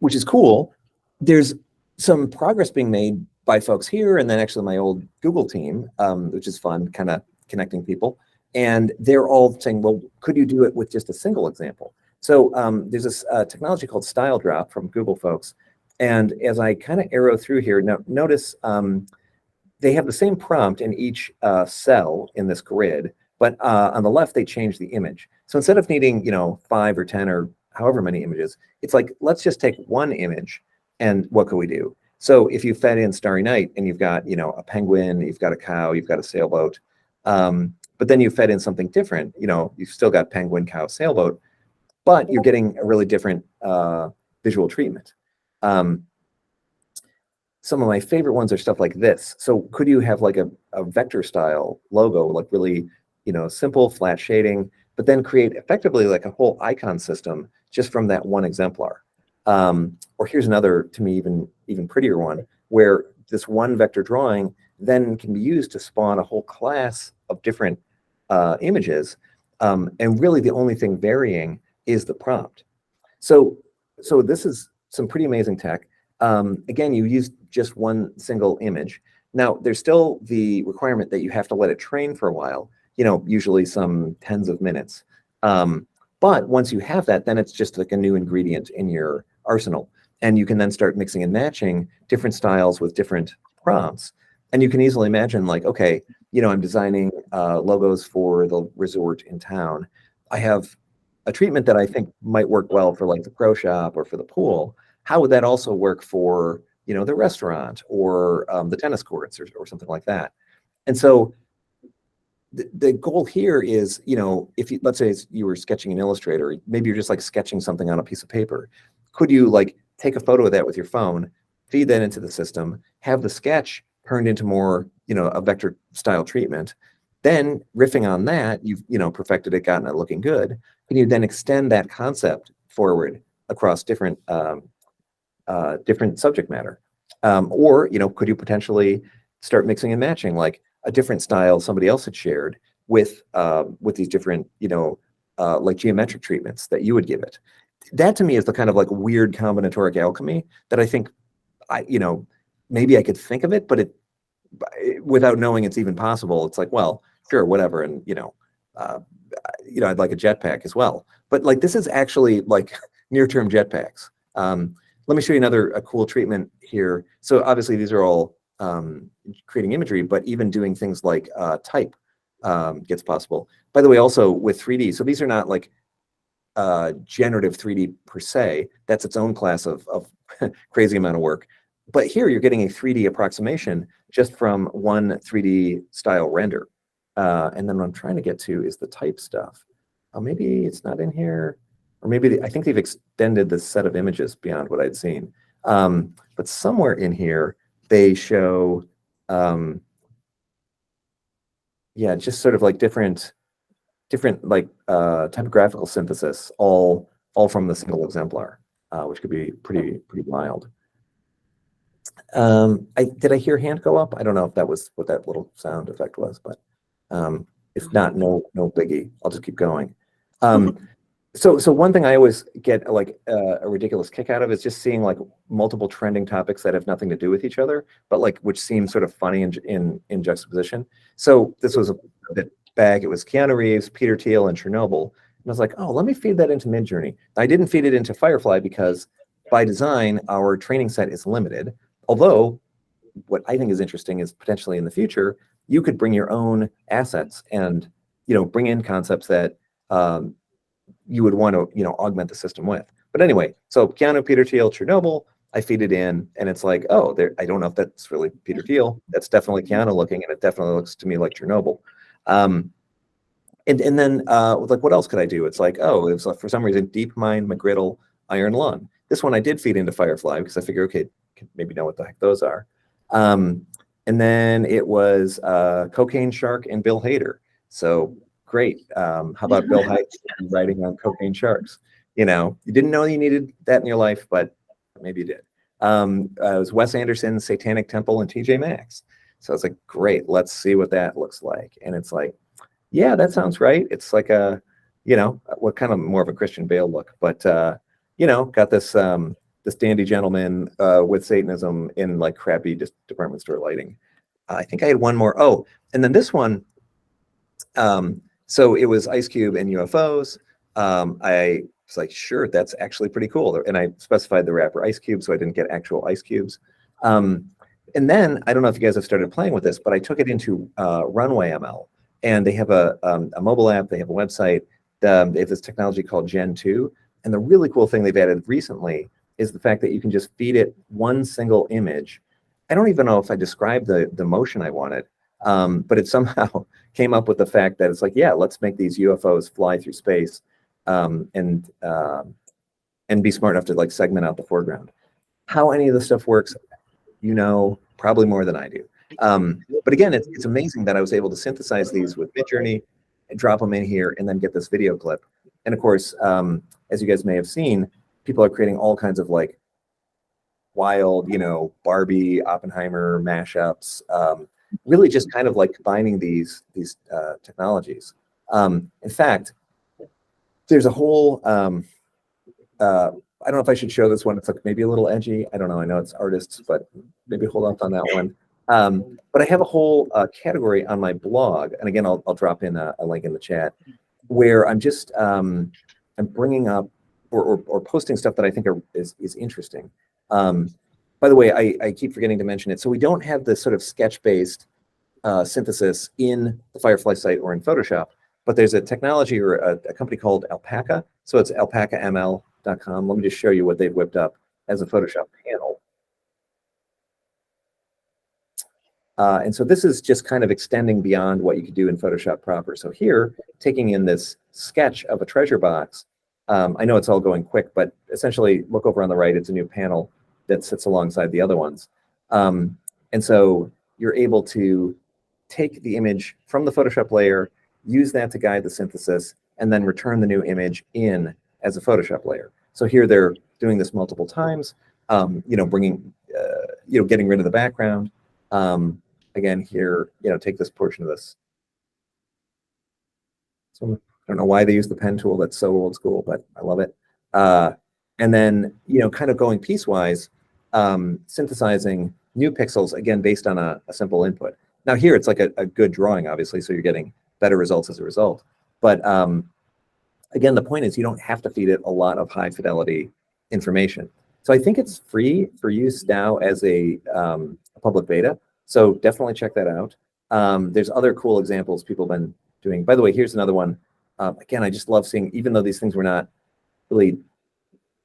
which is cool. There's some progress being made by folks here, and then actually my old Google team, which is fun, kind of connecting people. And they're all saying, well, could you do it with just a single example? So there's this technology called Style Drop from Google folks. And as I kind of arrow through here, now notice they have the same prompt in each cell in this grid, but on the left, they change the image. So instead of needing, 5 or 10 or however many images, it's like, let's just take one image and what could we do? So if you fed in Starry Night and you've got, a penguin, you've got a cow, you've got a sailboat, but then you fed in something different, you've still got penguin, cow, sailboat, but you're getting a really different visual treatment. Some of my favorite ones are stuff like this. So could you have like a vector style logo, like really, simple flat shading, but then create effectively like a whole icon system just from that one exemplar? Or here's another, to me, even prettier one, where this one vector drawing then can be used to spawn a whole class of different images. And really the only thing varying is the prompt. So this is some pretty amazing tech. Again, you use just one single image. Now, there's still the requirement that you have to let it train for a while, usually some tens of minutes. But once you have that, then it's just like a new ingredient in your arsenal. And you can then start mixing and matching different styles with different prompts. And you can easily imagine like, okay, I'm designing logos for the resort in town. I have a treatment that I think might work well for like the pro shop or for the pool. How would that also work for, the restaurant or the tennis courts or something like that? And so the goal here is, if you, let's say you were sketching in Illustrator, maybe you're just like sketching something on a piece of paper. Could you like take a photo of that with your phone, feed that into the system, have the sketch turned into more, a vector style treatment? Then riffing on that, you've, perfected it, gotten it looking good. Can you then extend that concept forward across different subject matter? Or, could you potentially start mixing and matching like a different style somebody else had shared with these different, like geometric treatments that you would give it? That to me is the kind of like weird combinatoric alchemy that I think maybe I could think of it, but without knowing it's even possible, it's like, well, sure, whatever. And, I'd like a jetpack as well. But like, this is actually like near-term jetpacks. Let me show you a cool treatment here. So obviously these are all creating imagery, but even doing things like type gets possible. By the way, also with 3D, so these are not like generative 3D per se. That's its own class of crazy amount of work. But here you're getting a 3D approximation just from one 3D style render. And then what I'm trying to get to is the type stuff. Maybe it's not in here, or maybe I think they've extended the set of images beyond what I'd seen. But somewhere in here, they show, just sort of like different like typographical synthesis, all from the single exemplar, which could be pretty wild. Did I hear hand go up? I don't know if that was what that little sound effect was, but if not, no biggie. I'll just keep going. So one thing I always get like a ridiculous kick out of is just seeing like multiple trending topics that have nothing to do with each other, but like which seem sort of funny in juxtaposition. So this was a bit back. It was Keanu Reeves, Peter Thiel, and Chernobyl. And I was like, oh, let me feed that into Midjourney. I didn't feed it into Firefly because by design, our training set is limited. Although what I think is interesting is potentially in the future, you could bring your own assets and, bring in concepts that you would want to, augment the system with. But anyway, so Keanu, Peter Thiel, Chernobyl, I feed it in and it's like, oh, I don't know if that's really Peter Thiel. That's definitely Keanu looking, and it definitely looks to me like Chernobyl. And then like, what else could I do? It's like, oh, it was for some reason DeepMind, McGriddle, Iron Lung. This one I did feed into Firefly because I figure, okay, maybe know what the heck those are. And then it was Cocaine Shark and Bill Hader. So great. How about Bill Hader writing on cocaine sharks? You know, you didn't know you needed that in your life, but maybe you did. It was Wes Anderson's Satanic Temple and TJ Maxx. So I was like, great, let's see what that looks like. And it's like, yeah, that sounds right. It's like a, you know, what kind of more of a Christian Bale look, but you know, got this this dandy gentleman with Satanism in like crappy department store lighting. I think I had one more. Oh, and then this one. So it was Ice Cube and UFOs. I was like, sure, that's actually pretty cool. And I specified the rapper Ice Cube, so I didn't get actual ice cubes. And then I don't know if you guys have started playing with this, but I took it into Runway ML, and they have a mobile app. They have a website. They have this technology called Gen 2. And the really cool thing they've added recently is the fact that you can just feed it one single image. I don't even know if I described the motion I wanted, but it somehow came up with the fact that it's like, yeah, let's make these UFOs fly through space and be smart enough to like segment out the foreground. How any of this stuff works, you know, probably more than I do. But again, it's amazing that I was able to synthesize these with Midjourney and drop them in here and then get this video clip. And of course, as you guys may have seen, people are creating all kinds of like wild, you know, Barbie, Oppenheimer mashups, really just kind of like combining these technologies. In fact, there's a whole, I don't know if I should show this one. It's like maybe a little edgy. I don't know. I know it's artists, but maybe hold off on that one. But I have a whole category on my blog. And again, I'll drop in a link in the chat where I'm just, I'm bringing up or posting stuff that I think is interesting. By the way, I keep forgetting to mention it. So we don't have this sort of sketch-based synthesis in the Firefly site or in Photoshop, but there's a technology or a company called Alpaca. So it's alpacaml.com. Let me just show you what they've whipped up as a Photoshop panel. And so this is just kind of extending beyond what you could do in Photoshop proper. So here, taking in this sketch of a treasure box, I know it's all going quick, but essentially look over on the right, it's a new panel that sits alongside the other ones. And so you're able to take the image from the Photoshop layer, use that to guide the synthesis, and then return the new image in as a Photoshop layer. So here they're doing this multiple times, you know, bringing, you know, getting rid of the background. Again, here, you know, take this portion of this. So I don't know why they use the pen tool. That's so old school, but I love it. And then, you know, kind of going piecewise, synthesizing new pixels, again, based on a simple input. Now here, it's like a good drawing, obviously, so you're getting better results as a result. But again, the point is you don't have to feed it a lot of high fidelity information. So I think it's free for use now as a public beta. So definitely check that out. There's other cool examples people have been doing. By the way, here's another one. Again, I just love seeing, even though these things were not really,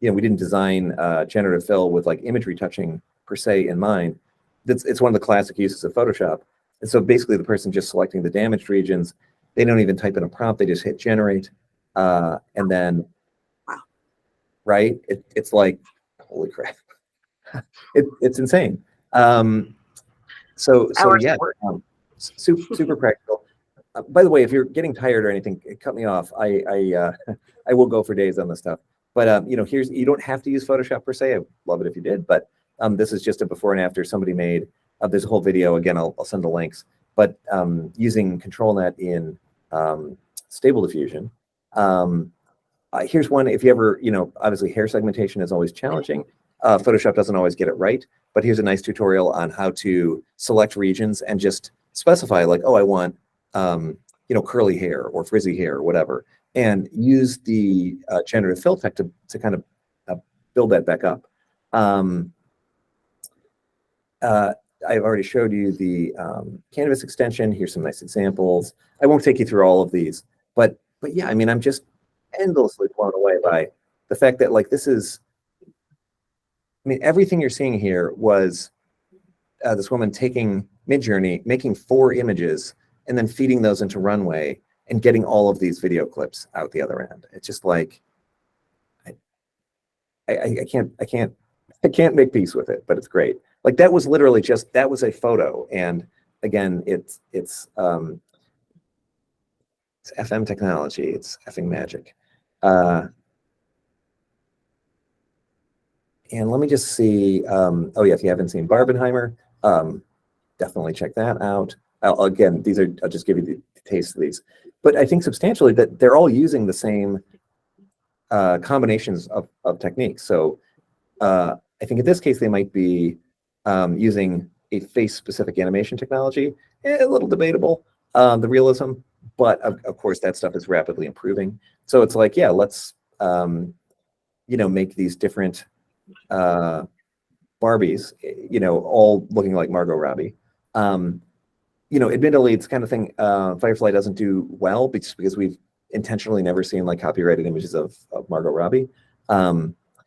you know, we didn't design generative fill with like image retouching per se in mind. It's one of the classic uses of Photoshop. And so basically the person just selecting the damaged regions, they don't even type in a prompt, they just hit generate. And then, right? It's like, holy crap. It's insane. So yeah, super practical. By the way, if you're getting tired or anything, cut me off. I will go for days on this stuff. But you know, you don't have to use Photoshop per se. I love it if you did. But this is just a before and after somebody made. There's a whole video. Again, I'll send the links. But using ControlNet in Stable Diffusion. Here's one. If you ever, you know, obviously hair segmentation is always challenging. Photoshop doesn't always get it right. But here's a nice tutorial on how to select regions and just specify like, oh, I want, you know, curly hair or frizzy hair or whatever, and use the generative fill tech to kind of build that back up. I've already showed you the canvas extension. Here's some nice examples. I won't take you through all of these, but yeah, I mean, I'm just endlessly blown away by the fact that like this is, I mean, everything you're seeing here was this woman taking Midjourney, making 4 images, and then feeding those into Runway, and getting all of these video clips out the other end. It's just like, I can't make peace with it, but it's great. Like that was literally just, that was a photo. And again, it's FM technology. It's effing magic. And let me just see. Oh yeah, if you haven't seen Barbenheimer, definitely check that out. Again, these are, I'll just give you the taste of these. But I think substantially that they're all using the same combinations of techniques. So I think in this case, they might be using a face-specific animation technology. A little debatable, the realism, but of course that stuff is rapidly improving. So it's like, yeah, let's make these different Barbies, all looking like Margot Robbie. Admittedly, it's the kind of thing Firefly doesn't do well because we've intentionally never seen like copyrighted images of Margot Robbie.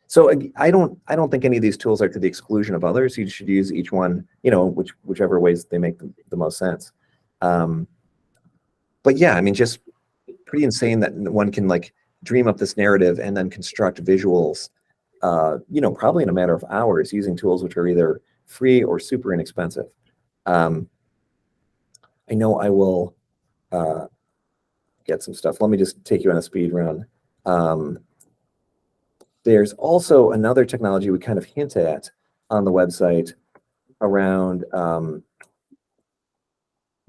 So I don't think any of these tools are to the exclusion of others. You should use each one, whichever ways they make the most sense. But yeah, I mean, just pretty insane that one can like dream up this narrative and then construct visuals, probably in a matter of hours using tools which are either free or super inexpensive. I know I will get some stuff. Let me just take you on a speed run. There's also another technology we kind of hint at on the website around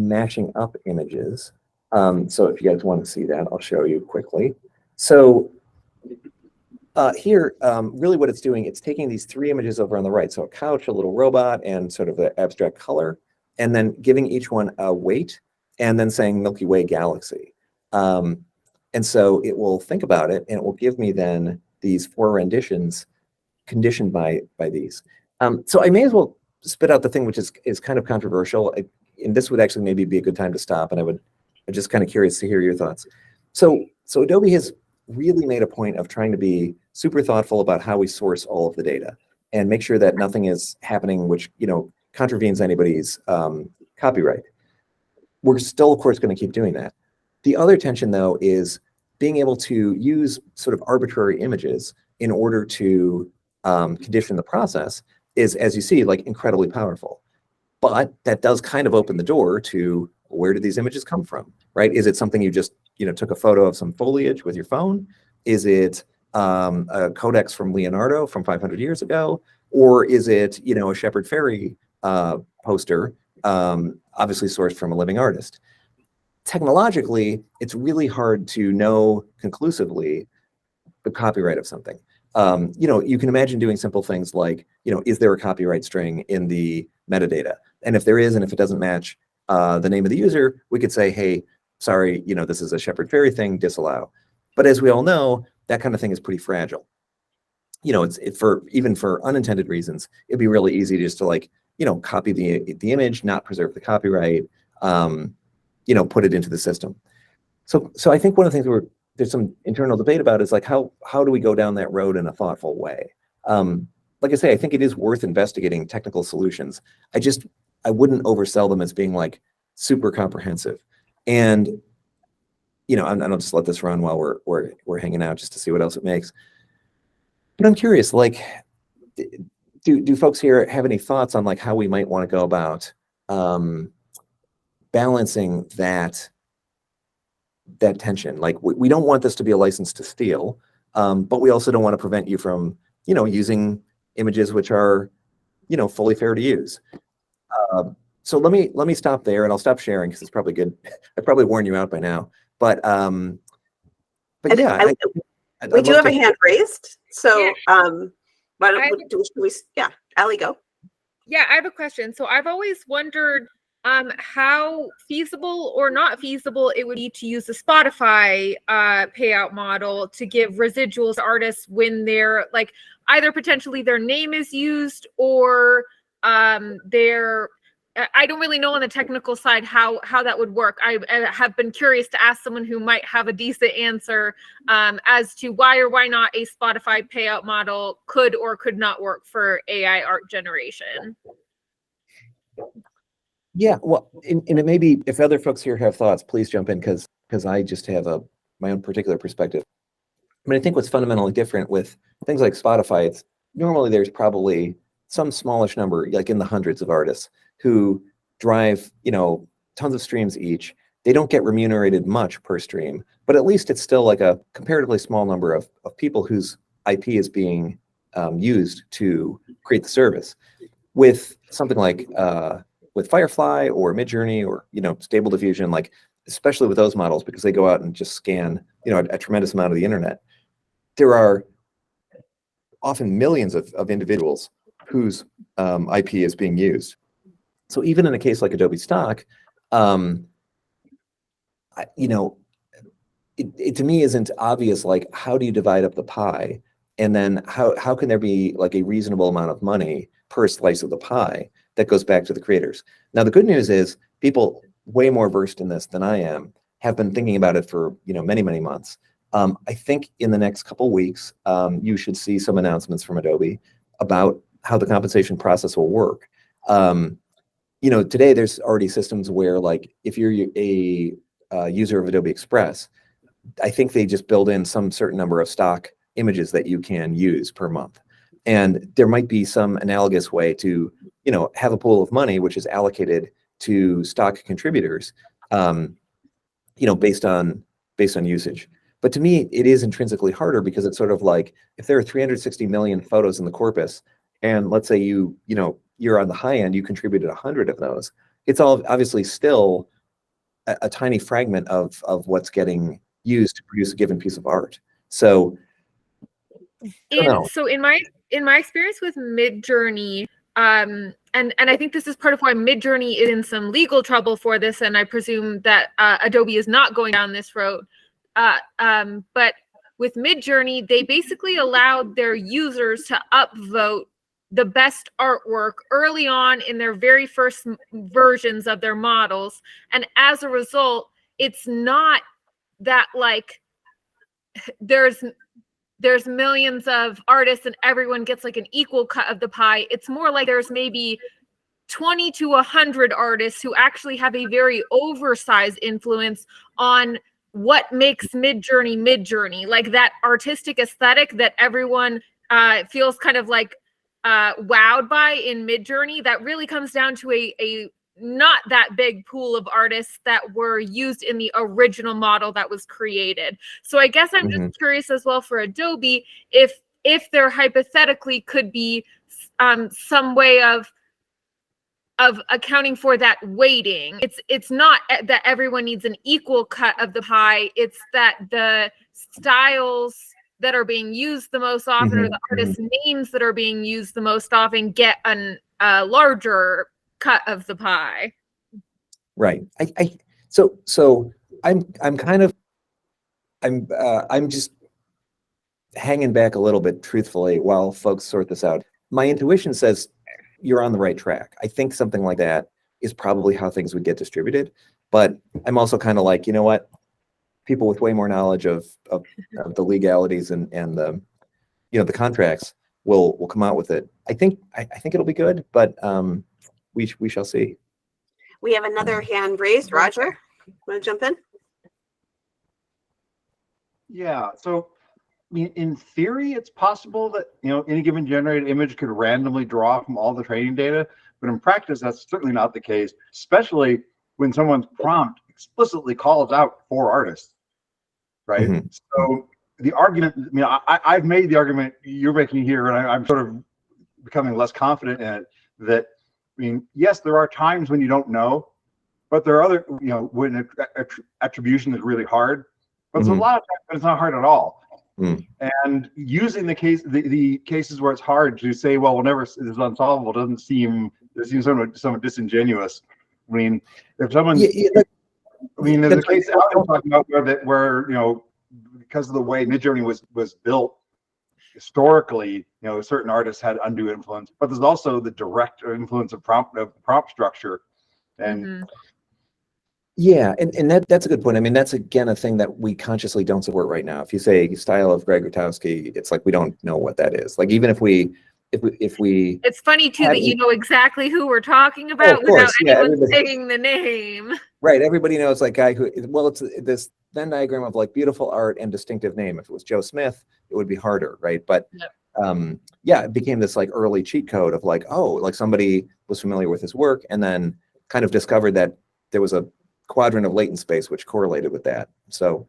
matching up images. So if you guys want to see that, I'll show you quickly. So here, really what it's doing, it's taking these three images over on the right. So a couch, a little robot, and sort of the abstract color, and then giving each one a weight, and then saying Milky Way galaxy. And so it will think about it, and it will give me then these 4 renditions conditioned by these. So I may as well spit out the thing which is kind of controversial, and this would actually maybe be a good time to stop, and I'm just kind of curious to hear your thoughts. So Adobe has really made a point of trying to be super thoughtful about how we source all of the data and make sure that nothing is happening which contravenes anybody's copyright. We're still, of course, going to keep doing that. The other tension, though, is being able to use sort of arbitrary images in order to condition the process is, as you see, like incredibly powerful. But that does kind of open the door to where did these images come from, right? Is it something you just took a photo of some foliage with your phone? Is it a codex from Leonardo from 500 years ago? Or is it a Shepard Fairey poster, obviously sourced from a living artist? Technologically, it's really hard to know conclusively the copyright of something. You can imagine doing simple things like, is there a copyright string in the metadata? And if there is, and if it doesn't match the name of the user, we could say, hey, sorry, this is a Shepard Fairey thing, disallow. But as we all know, that kind of thing is pretty fragile. Even for unintended reasons, it'd be really easy just to like, copy the image, not preserve the copyright, put it into the system. So I think one of the things there's some internal debate about is like, how do we go down that road in a thoughtful way? Like I say, I think it is worth investigating technical solutions. I wouldn't oversell them as being like super comprehensive. And, I'll just let this run while we're hanging out just to see what else it makes. But I'm curious, like, do folks here have any thoughts on like how we might want to go about balancing that tension? Like we don't want this to be a license to steal, but we also don't want to prevent you from, using images which are, fully fair to use. So let me stop there and I'll stop sharing because it's probably good. I probably worn you out by now, but yeah. We do have a hand raised. So why don't we, Allie, go. Yeah, I have a question. So I've always wondered how feasible or not feasible it would be to use the Spotify payout model to give residuals to artists when they're like either potentially their name is used or I don't really know on the technical side how that would work. I have been curious to ask someone who might have a decent answer as to why or why not a Spotify payout model could or could not work for AI art generation. Yeah, well, and it may be, if other folks here have thoughts, please jump in, because I just have my own particular perspective. I mean, I think what's fundamentally different with things like Spotify, it's normally there's probably some smallish number, like in the hundreds of artists who drive, tons of streams each. They don't get remunerated much per stream, but at least it's still like a comparatively small number of people whose IP is being used to create the service. With something like with Firefly or Midjourney or Stable Diffusion, like especially with those models, because they go out and just scan a tremendous amount of the internet, there are often millions of individuals whose IP is being used. So even in a case like Adobe Stock, it to me isn't obvious, like, how do you divide up the pie, and then how can there be like a reasonable amount of money per slice of the pie that goes back to the creators? Now, the good news is people way more versed in this than I am have been thinking about it for many, many months. I think in the next couple weeks, you should see some announcements from Adobe about how the compensation process will work. Today there's already systems where, like, if you're a user of Adobe Express, I think they just build in some certain number of stock images that you can use per month. And there might be some analogous way to, have a pool of money which is allocated to stock contributors, based on usage. But to me, it is intrinsically harder, because it's sort of like, if there are 360 million photos in the corpus, and let's say you're on the high end, you contributed 100 of those, it's all obviously still a tiny fragment of what's getting used to produce a given piece of art. So, So in my experience with Midjourney, and I think this is part of why Midjourney is in some legal trouble for this, and I presume that Adobe is not going down this road. But with Midjourney, they basically allowed their users to upvote the best artwork early on in their very first versions of their models, and as a result, it's not that like there's millions of artists and everyone gets like an equal cut of the pie. It's more like there's maybe 20 to 100 artists who actually have a very oversized influence on what makes Midjourney, like that artistic aesthetic that everyone feels kind of like wowed by in Midjourney. That really comes down to a not that big pool of artists that were used in the original model that was created. So I guess I'm just curious as well for Adobe, if there hypothetically could be some way of accounting for that weighting. It's not that everyone needs an equal cut of the pie. It's that the styles that are being used the most often, or the artist names that are being used the most often, get a larger cut of the pie. Right. So I'm just hanging back a little bit, truthfully, while folks sort this out. My intuition says you're on the right track. I think something like that is probably how things would get distributed. But I'm also kind of like, you know what? People with way more knowledge of the legalities and the the contracts will come out with it. I think it'll be good, but we shall see. We have another hand raised. Roger, want to jump in? Yeah. So, I mean, in theory, it's possible that any given generated image could randomly draw from all the training data, but in practice, that's certainly not the case. Especially when someone's prompt explicitly calls out for artists, right? So the argument, I've made the argument you're making here, and I'm sort of becoming less confident in it. That, yes, there are times when you don't know, but there are other, when attribution is really hard. But it's a lot of times when it's not hard at all. And using the cases where it's hard to say, well, whenever it's unsolvable, doesn't seem somewhat disingenuous. If someone, there's a case I'm talking about where because of the way Midjourney was built historically, certain artists had undue influence, but there's also the direct influence of prompt structure, and yeah, and that's a good point. That's again a thing that we consciously don't support right now. If you say style of Greg Rutowski, it's like we don't know what that is. Like, even if we if we It's funny too had that you know exactly who we're talking Oh, about of without course, yeah, anyone everybody. saying the name. Right, everybody knows like guy who, well, it's this Venn diagram of like beautiful art and distinctive name. If it was Joe Smith, it would be harder, right? But yeah, it became this like early cheat code of like, oh, like somebody was familiar with his work and then kind of discovered that there was a quadrant of latent space which correlated with that. So,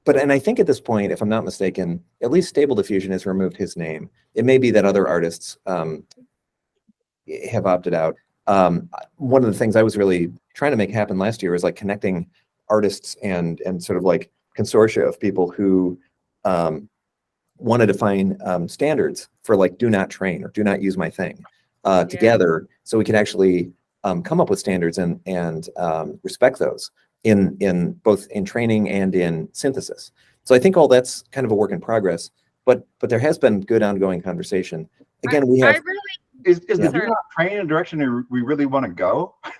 but and I think at this point, if I'm not mistaken, at least Stable Diffusion has removed his name. It may be that other artists have opted out. One of the things I was really trying to make happen last year is like connecting artists and sort of like consortia of people who want to define standards for like do not train or do not use my thing together, so we could actually come up with standards and respect those in both in training and in synthesis. So I think all that's kind of a work in progress, but there has been good ongoing conversation. Again, we have. Is the Yeah. do not train in a direction we really want to go? That's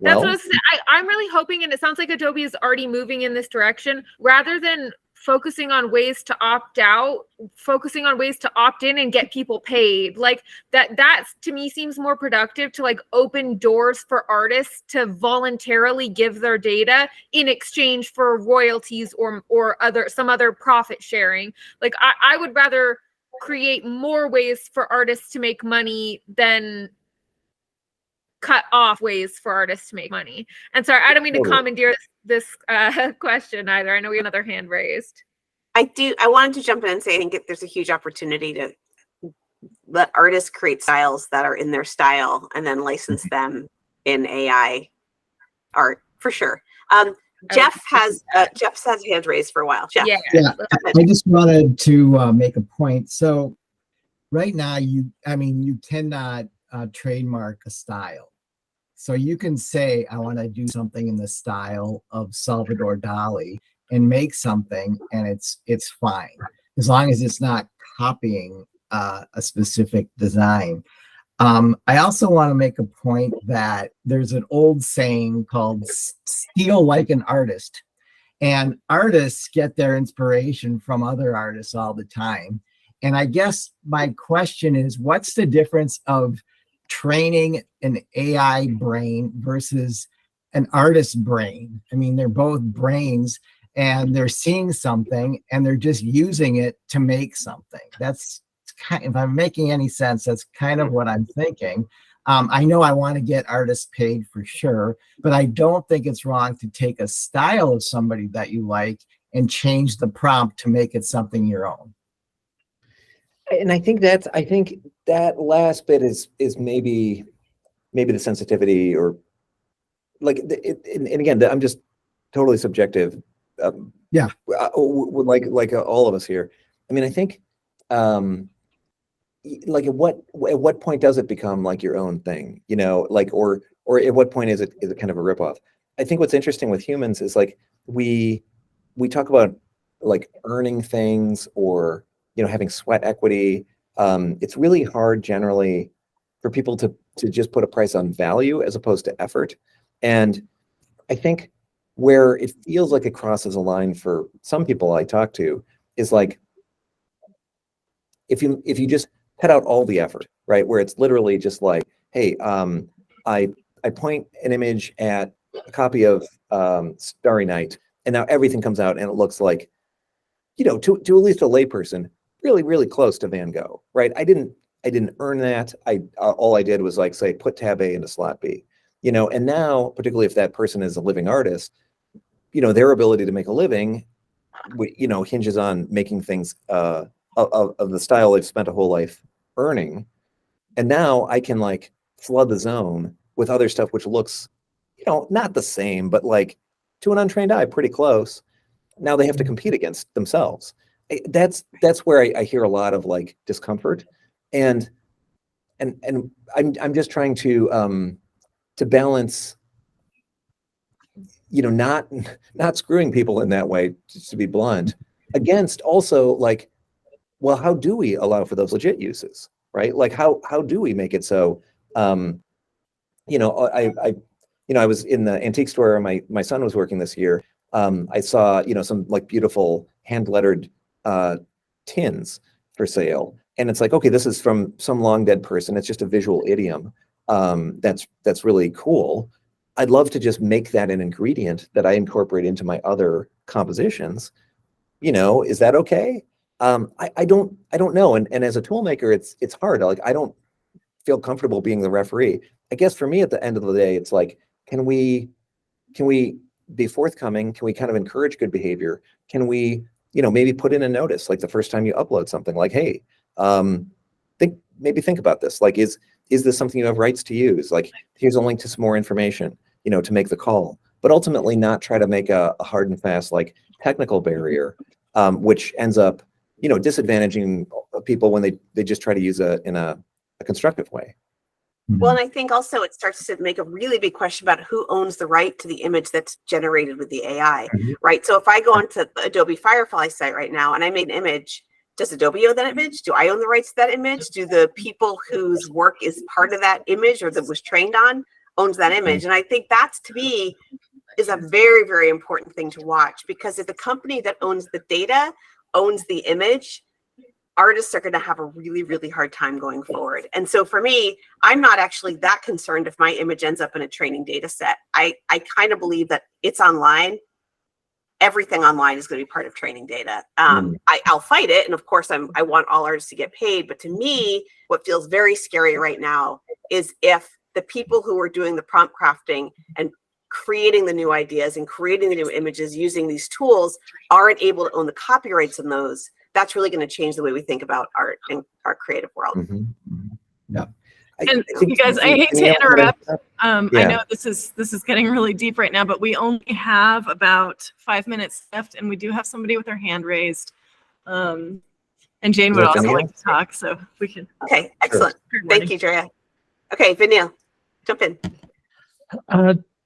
Well, what I was saying. I'm really hoping, and it sounds like Adobe is already moving in this direction, rather than focusing on ways to opt out, focusing on ways to opt in and get people paid. Like that to me seems more productive to like open doors for artists to voluntarily give their data in exchange for royalties or some other profit sharing. Like I would rather create more ways for artists to make money than cut off ways for artists to make money. And sorry, I don't mean to commandeer this question either. I know we have another hand raised. I wanted to jump in and say I think there's a huge opportunity to let artists create styles that are in their style and then license them in AI art for sure. Jeff's had hands raised for a while. Jeff. Yeah, I just wanted to make a point. So right now, you cannot trademark a style. So you can say, I want to do something in the style of Salvador Dali and make something, and it's fine as long as it's not copying a specific design. I also want to make a point that there's an old saying called steal like an artist. And artists get their inspiration from other artists all the time. And I guess my question is, what's the difference of training an AI brain versus an artist's brain? I mean, they're both brains and they're seeing something and they're just using it to make something. That's kind of, if I'm making any sense, that's kind of what I'm thinking. I know I want to get artists paid for sure, but I don't think it's wrong to take a style of somebody that you like and change the prompt to make it something your own. And I think that last bit is maybe the sensitivity, or like and again, I'm just totally subjective. Yeah. Like all of us here. I mean, I think like at what point does it become like your own thing? You know, like or at what point is it kind of a ripoff? I think what's interesting with humans is like we talk about like earning things or having sweat equity. It's really hard generally for people to just put a price on value as opposed to effort. And I think where it feels like it crosses a line for some people I talk to is like if you just cut out all the effort, right? Where it's literally just like, hey, I point an image at a copy of Starry Night, and now everything comes out and it looks like, to at least a layperson, really, really close to Van Gogh, right? I didn't earn that. All I did was like say, put tab A into slot B, and now, particularly if that person is a living artist, their ability to make a living, hinges on making things of the style they've spent a whole life earning. And now I can like flood the zone with other stuff, which looks, not the same, but like to an untrained eye, pretty close. Now they have to compete against themselves. That's where I hear a lot of like discomfort, and I'm just trying to balance, not screwing people in that way, just to be blunt, against also like, well, how do we allow for those legit uses, right? Like how do we make it so, I was in the antique store where my son was working this year. I saw, some like beautiful hand lettered tins for sale. and it's like, okay, this is from some long dead person. It's just a visual idiom. That's really cool. I'd love to just make that an ingredient that I incorporate into my other compositions. Is that okay? I don't know. And as a tool maker, it's hard. Like, I don't feel comfortable being the referee. I guess for me, at the end of the day, it's like, can we be forthcoming? Can we kind of encourage good behavior? Can we, maybe put in a notice, like the first time you upload something, like, hey, think about this. Like, is this something you have rights to use? Like, here's a link to some more information, to make the call. But ultimately not try to make a hard and fast, like, technical barrier, which ends up, disadvantaging people when they just try to use it in a constructive way. Well, and I think also it starts to make a really big question about who owns the right to the image that's generated with the AI, right? So if I go onto the Adobe Firefly site right now and I made an image, does Adobe own that image? Do I own the rights to that image? Do the people whose work is part of that image or that was trained on owns that image? And I think that's, to me, is a very, very important thing to watch, because if the company that owns the data owns the image, artists are going to have a really, really hard time going forward. And so for me, I'm not actually that concerned if my image ends up in a training data set. I kind of believe that it's online. Everything online is going to be part of training data. I'll fight it. And of course, I want all artists to get paid. But to me, what feels very scary right now is if the people who are doing the prompt crafting and creating the new ideas and creating the new images using these tools aren't able to own the copyrights in those. That's really going to change the way we think about art in our creative world. Yeah. And you guys, I hate to interrupt. I know this is getting really deep right now, but we only have about 5 minutes left, and we do have somebody with their hand raised. And Jane would also like to talk, so we can. Okay, excellent. Thank you, Drea. Okay, Vinyl, jump in.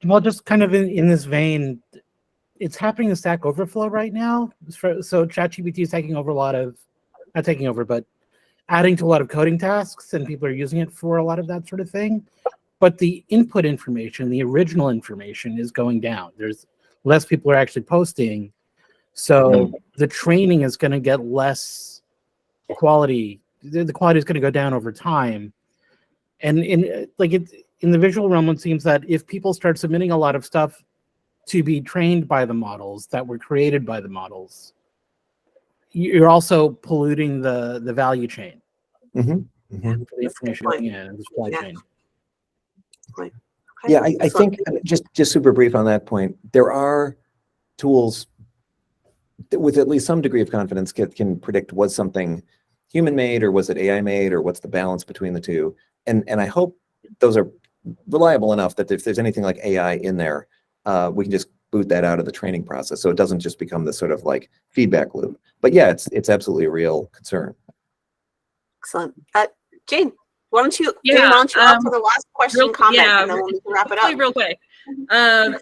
Well, just kind of in this vein, it's happening in Stack Overflow right now. So ChatGPT is taking over not taking over, but adding to a lot of coding tasks, and people are using it for a lot of that sort of thing. But the input information, the original information, is going down. There's less people are actually posting. So the training is going to get less quality. The quality is going to go down over time. And in the visual realm, it seems that if people start submitting a lot of stuff to be trained by the models that were created by the models, you're also polluting the value chain for the information going in and the supply chain. Yeah, I think just super brief on that point, there are tools that with at least some degree of confidence can predict, was something human made or was it AI made, or what's the balance between the two. And I hope those are reliable enough that if there's anything like AI in there, we can just boot that out of the training process, so it doesn't just become this sort of like feedback loop. But yeah, it's absolutely a real concern. Excellent. Jane, why don't you offer the last question, comment, and then we'll wrap it up. Real quick.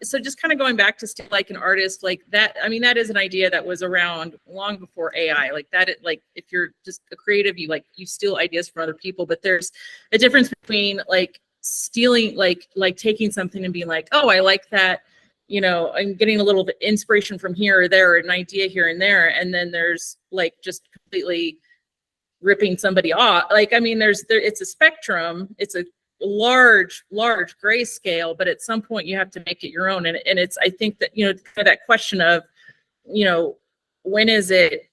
So just kind of going back to still like an artist, like that, I mean, that is an idea that was around long before AI. Like that, if you're just a creative, you steal ideas from other people, but there's a difference between like stealing, like taking something and being like, oh, I like that, I'm getting a little bit inspiration from here or there, an idea here and there. And then there's like just completely ripping somebody off. Like, I mean, it's a spectrum. It's a large gray scale, but at some point you have to make it your own. And it's, I think that, that question of, when is it,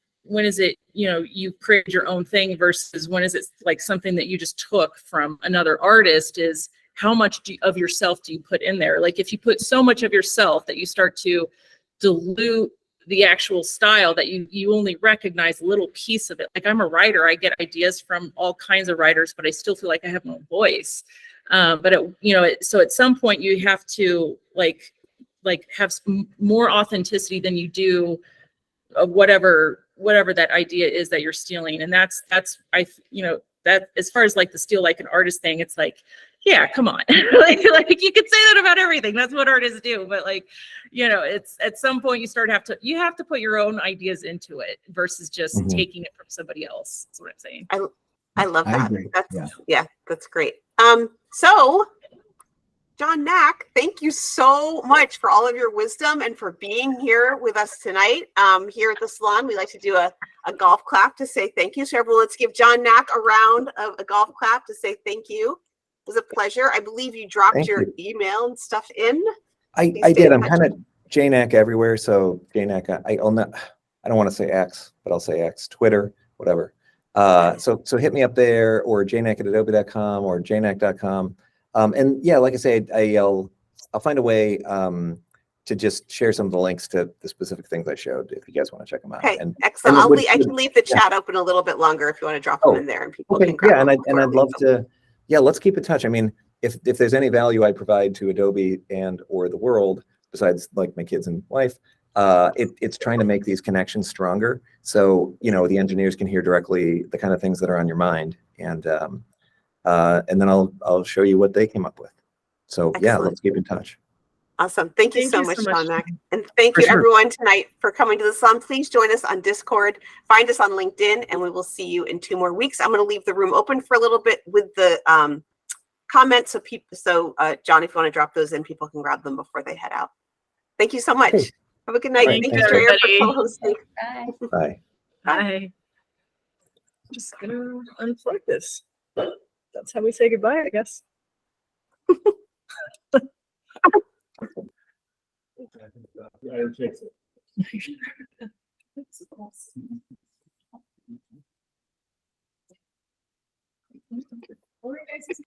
you created your own thing versus when is it like something that you just took from another artist, is how much of yourself do you put in there? Like if you put so much of yourself that you start to dilute the actual style, that you only recognize a little piece of it. Like I'm a writer, I get ideas from all kinds of writers, but I still feel like I have no voice. So at some point you have to like have more authenticity than you do of whatever that idea is that you're stealing. And that's that as far as like the steal like an artist thing, it's like, yeah, come on. like you could say that about everything. That's what artists do. But it's at some point you have to put your own ideas into it versus just taking it from somebody else. That's what I'm saying. I love that. agree. That's great. So John Nack, thank you so much for all of your wisdom and for being here with us tonight. Here at the salon, we like to do a golf clap to say thank you. So everyone, let's give John Nack a round of a golf clap to say thank you. It was a pleasure. I believe you dropped Thank your you. email and stuff in. I did. I'm kind of JNack everywhere. So JNack, I don't want to say X, but I'll say X, Twitter, whatever. So hit me up there, or jnack@adobe.com or jnack.com. And yeah, like I say, I'll find a way to just share some of the links to the specific things I showed if you guys want to check them out. Okay, And, excellent. and I can leave the chat open a little bit longer if you want to drop them in there and people can grab yeah, them. and I'd love to. Yeah, let's keep in touch. I mean, if there's any value I provide to Adobe and or the world, besides like my kids and wife, it's trying to make these connections stronger. So the engineers can hear directly the kind of things that are on your mind, and then I'll show you what they came up with. So yeah, Excellent. let's keep in touch. Awesome. Thank you Thank so you much, so much. John Nack. And thank For you sure. everyone tonight for coming to the salon. Please join us on Discord, find us on LinkedIn, and we will see you in 2 more weeks. I'm going to leave the room open for a little bit with the comments so John, if you want to drop those in, people can grab them before they head out. Thank you so much. Okay. Have a good night. All right, Thank thanks, you, Drea, everybody. for co-hosting. Bye. Bye. Bye. Just gonna unplug this. That's how we say goodbye, I guess.